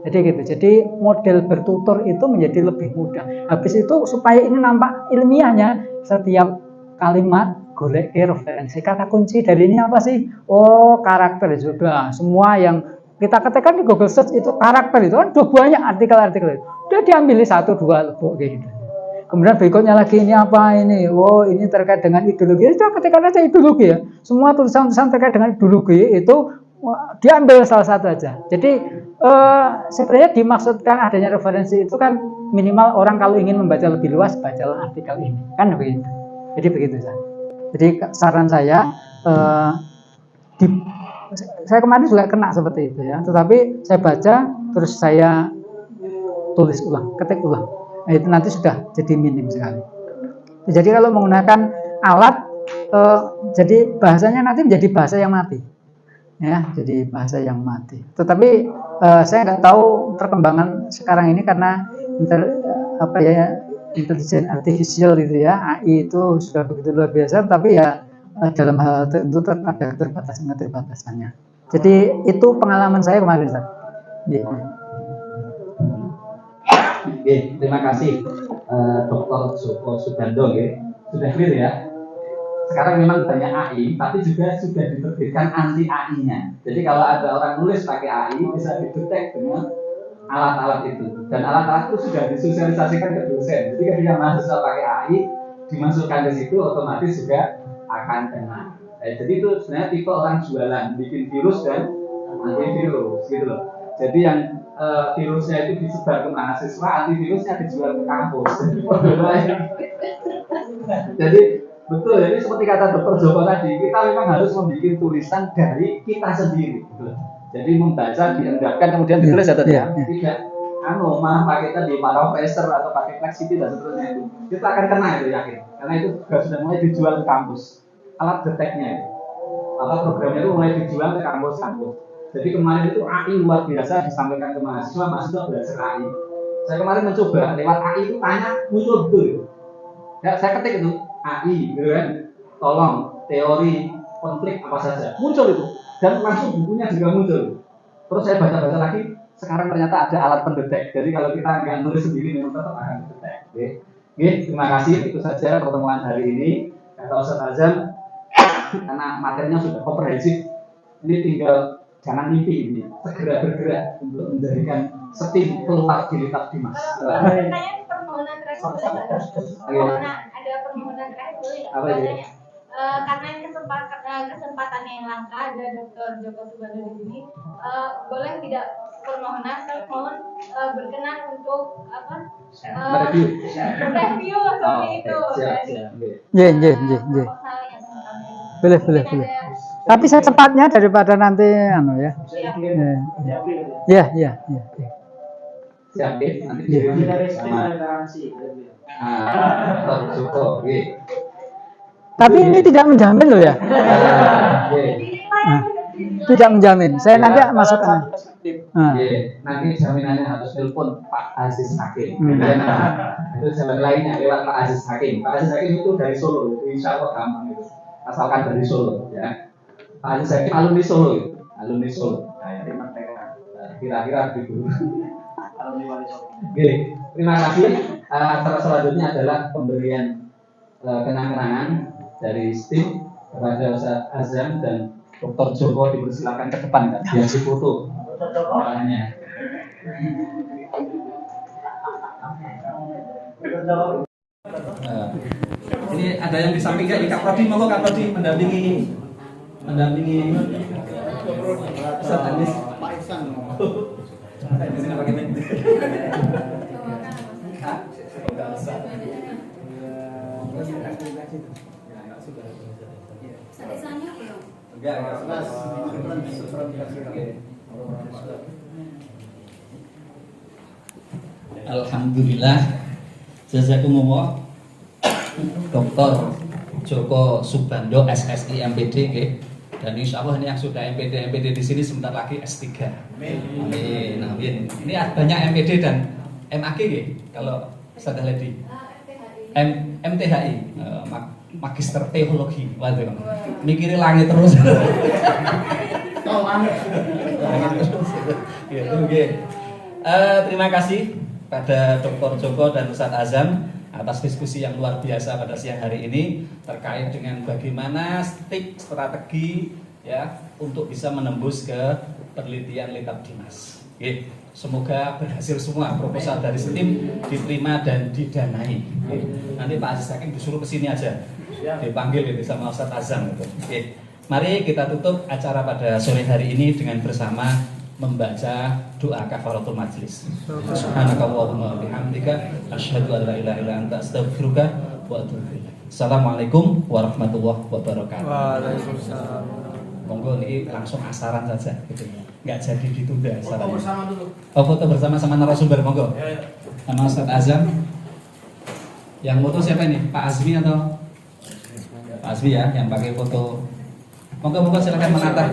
Jadi gitu. Jadi model bertutur itu menjadi lebih mudah. Habis itu supaya ini nampak ilmiahnya, setiap kalimat golek referensi. Kata kunci dari ini apa sih? Oh, karakter. Sudah. Semua yang kita ketikkan di Google Search itu karakter itu kan udah banyak artikel-artikel itu. Udah diambil 1, 2 lebok kayak gitu. Kemudian berikutnya lagi ini apa ini? Oh, ini terkait dengan ideologi. Itu ketikkan aja ideologi ya. Semua tulisan-tulisan terkait dengan ideologi itu diambil salah satu aja. Jadi sebenarnya dimaksudkan adanya referensi itu kan minimal orang kalau ingin membaca lebih luas bacalah artikel ini, kan begitu. Jadi begitu saja. Jadi saran saya, saya kemarin juga kena seperti itu ya. Tetapi saya baca terus saya tulis ulang, ketik ulang. Nah, itu nanti sudah jadi minim sekali. Jadi kalau menggunakan alat, jadi bahasanya nanti menjadi bahasa yang mati. Ya, jadi bahasa yang mati. Tetapi saya nggak tahu perkembangan sekarang ini karena intelligence artificial itu ya, AI itu sudah begitu luar biasa. Tapi ya dalam hal tertentu ada keterbatasannya. Jadi itu pengalaman saya kemarin, Ustaz. Terima kasih Dr. Joko Sugando ya. Sudah clear ya. Sekarang memang banyak AI, tapi juga sudah diterbitkan anti AI-nya. Jadi kalau ada orang nulis pakai AI, bisa didetek dengan alat-alat itu. Dan alat-alat itu sudah disosialisasikan ke dosen. Jadi ketika mahasiswa pakai AI, dimasukkan ke situ, otomatis juga akan kena. Jadi itu sebenarnya tipe orang jualan, bikin virus dan antivirus, gitu loh. Jadi yang virusnya itu disebar ke mahasiswa, antivirusnya dijual ke kampus. Jadi betul, jadi seperti kata Dr. Joko tadi, kita memang harus membuat tulisan dari kita sendiri. Gitu. Jadi membaca, diendapkan, kemudian ditulis atau tidak. Tidak, malah pakai tadi paraphraser atau pakai fleksiti dan seterusnya itu akan kena itu yakin. Karena itu sudah mulai dijual ke kampus. Alat deteknya itu, programnya itu mulai dijual ke kampus-kampus. Jadi kemarin itu AI luar biasa disampaikan ke mahasiswa belajar AI. Saya kemarin mencoba lewat AI itu tanya muncul betul. Ya, saya ketik itu AI, gitu kan? Tolong teori konflik apa saja muncul itu dan langsung bukunya juga muncul. Terus saya baca-baca lagi, sekarang ternyata ada alat pendetek. Jadi kalau kita nggak nulis sendiri memang tetap akan mendetek. Oke, terima kasih. Itu saja pertemuan hari ini. Kata Ustaz Azam, karena materinya sudah komprehensif, ini tinggal jangan mimpi ini, segera bergerak untuk menjadikan setim keluar di litab Dimas. Pertanyaan permohonan terakhir boleh nggak? Ada permohonan terakhir boleh nggak? Apa itu? Karena kesempatannya yang langka, ada Dr. Joko Sugando di sini, boleh tidak permohonan, mohon berkenan untuk review seperti itu. Boleh. Tapi saya cepatnya daripada nanti ya. Ya. Siap, nanti Tapi ini tidak menjamin loh ya. Tidak menjamin. Saya nanti masukkan. Nanti jaminannya harus telepon Pak Aziz Hakim. Itu jalan lainnya lewat Pak Aziz Hakim. Pak Aziz Hakim itu dari Solo, insya Allah gampang itu. Asalkan dari Solo, ya. Pak Aziz Hakim alumni Solo itu, alumni Solo. Kira-kira begitu. Oke, terima kasih. Selanjutnya adalah pemberian kenang-kenangan dari STIM kepada Ustaz Azam dan Dr. Joko. Dipersilakan ke depan, biar difoto. Ini ada yang di samping Kak Prodi, monggo Kak Prodi mendampingi Ustaz Anis. Pak Ihsan. Di sini pakai mic. Sisanya belum. Enggak. Alhamdulillah, jazakumullah. Dr. Joko Subando SSI MPD, okay. Dan insya Allah ini yang sudah MPD di sini sebentar lagi S3. Amin. Amin. Ini banyak MPD dan MAG, okay. Kalau Ustaz Ledi. MTHI, Magister Teologi. Waduh, mikirin langit terus. Terima kasih pada Dr. Joko dan Ustadz Azam atas diskusi yang luar biasa pada siang hari ini terkait dengan bagaimana strategi ya untuk bisa menembus ke penelitian Litab Dimas. Oke, semoga berhasil semua proposal dari tim diterima dan didanai. Oke, nanti Pak Aziz Hakim disuruh ke sini aja, dipanggil gitu sama Ustadz Azam gitu. Oke, mari kita tutup acara pada sore hari ini dengan bersama membaca doa kafaratul majlis. Subhanakallahumma bihamdika asyhadu an la ilaha illa anta astaghfiruka wa atubu ilaik. Assalamualaikum warahmatullahi wabarakatuh. Waalaikumsalam. Monggo ini langsung asaran saja gitu. Enggak jadi ditunda asaran. Foto bersama dulu. Oh, foto bersama sama narasumber monggo. Ya. Sama Ustadz Azam. Yang foto siapa ini? Pak Azmi atau Pak Azmi ya yang pakai foto. Monggo silakan menata.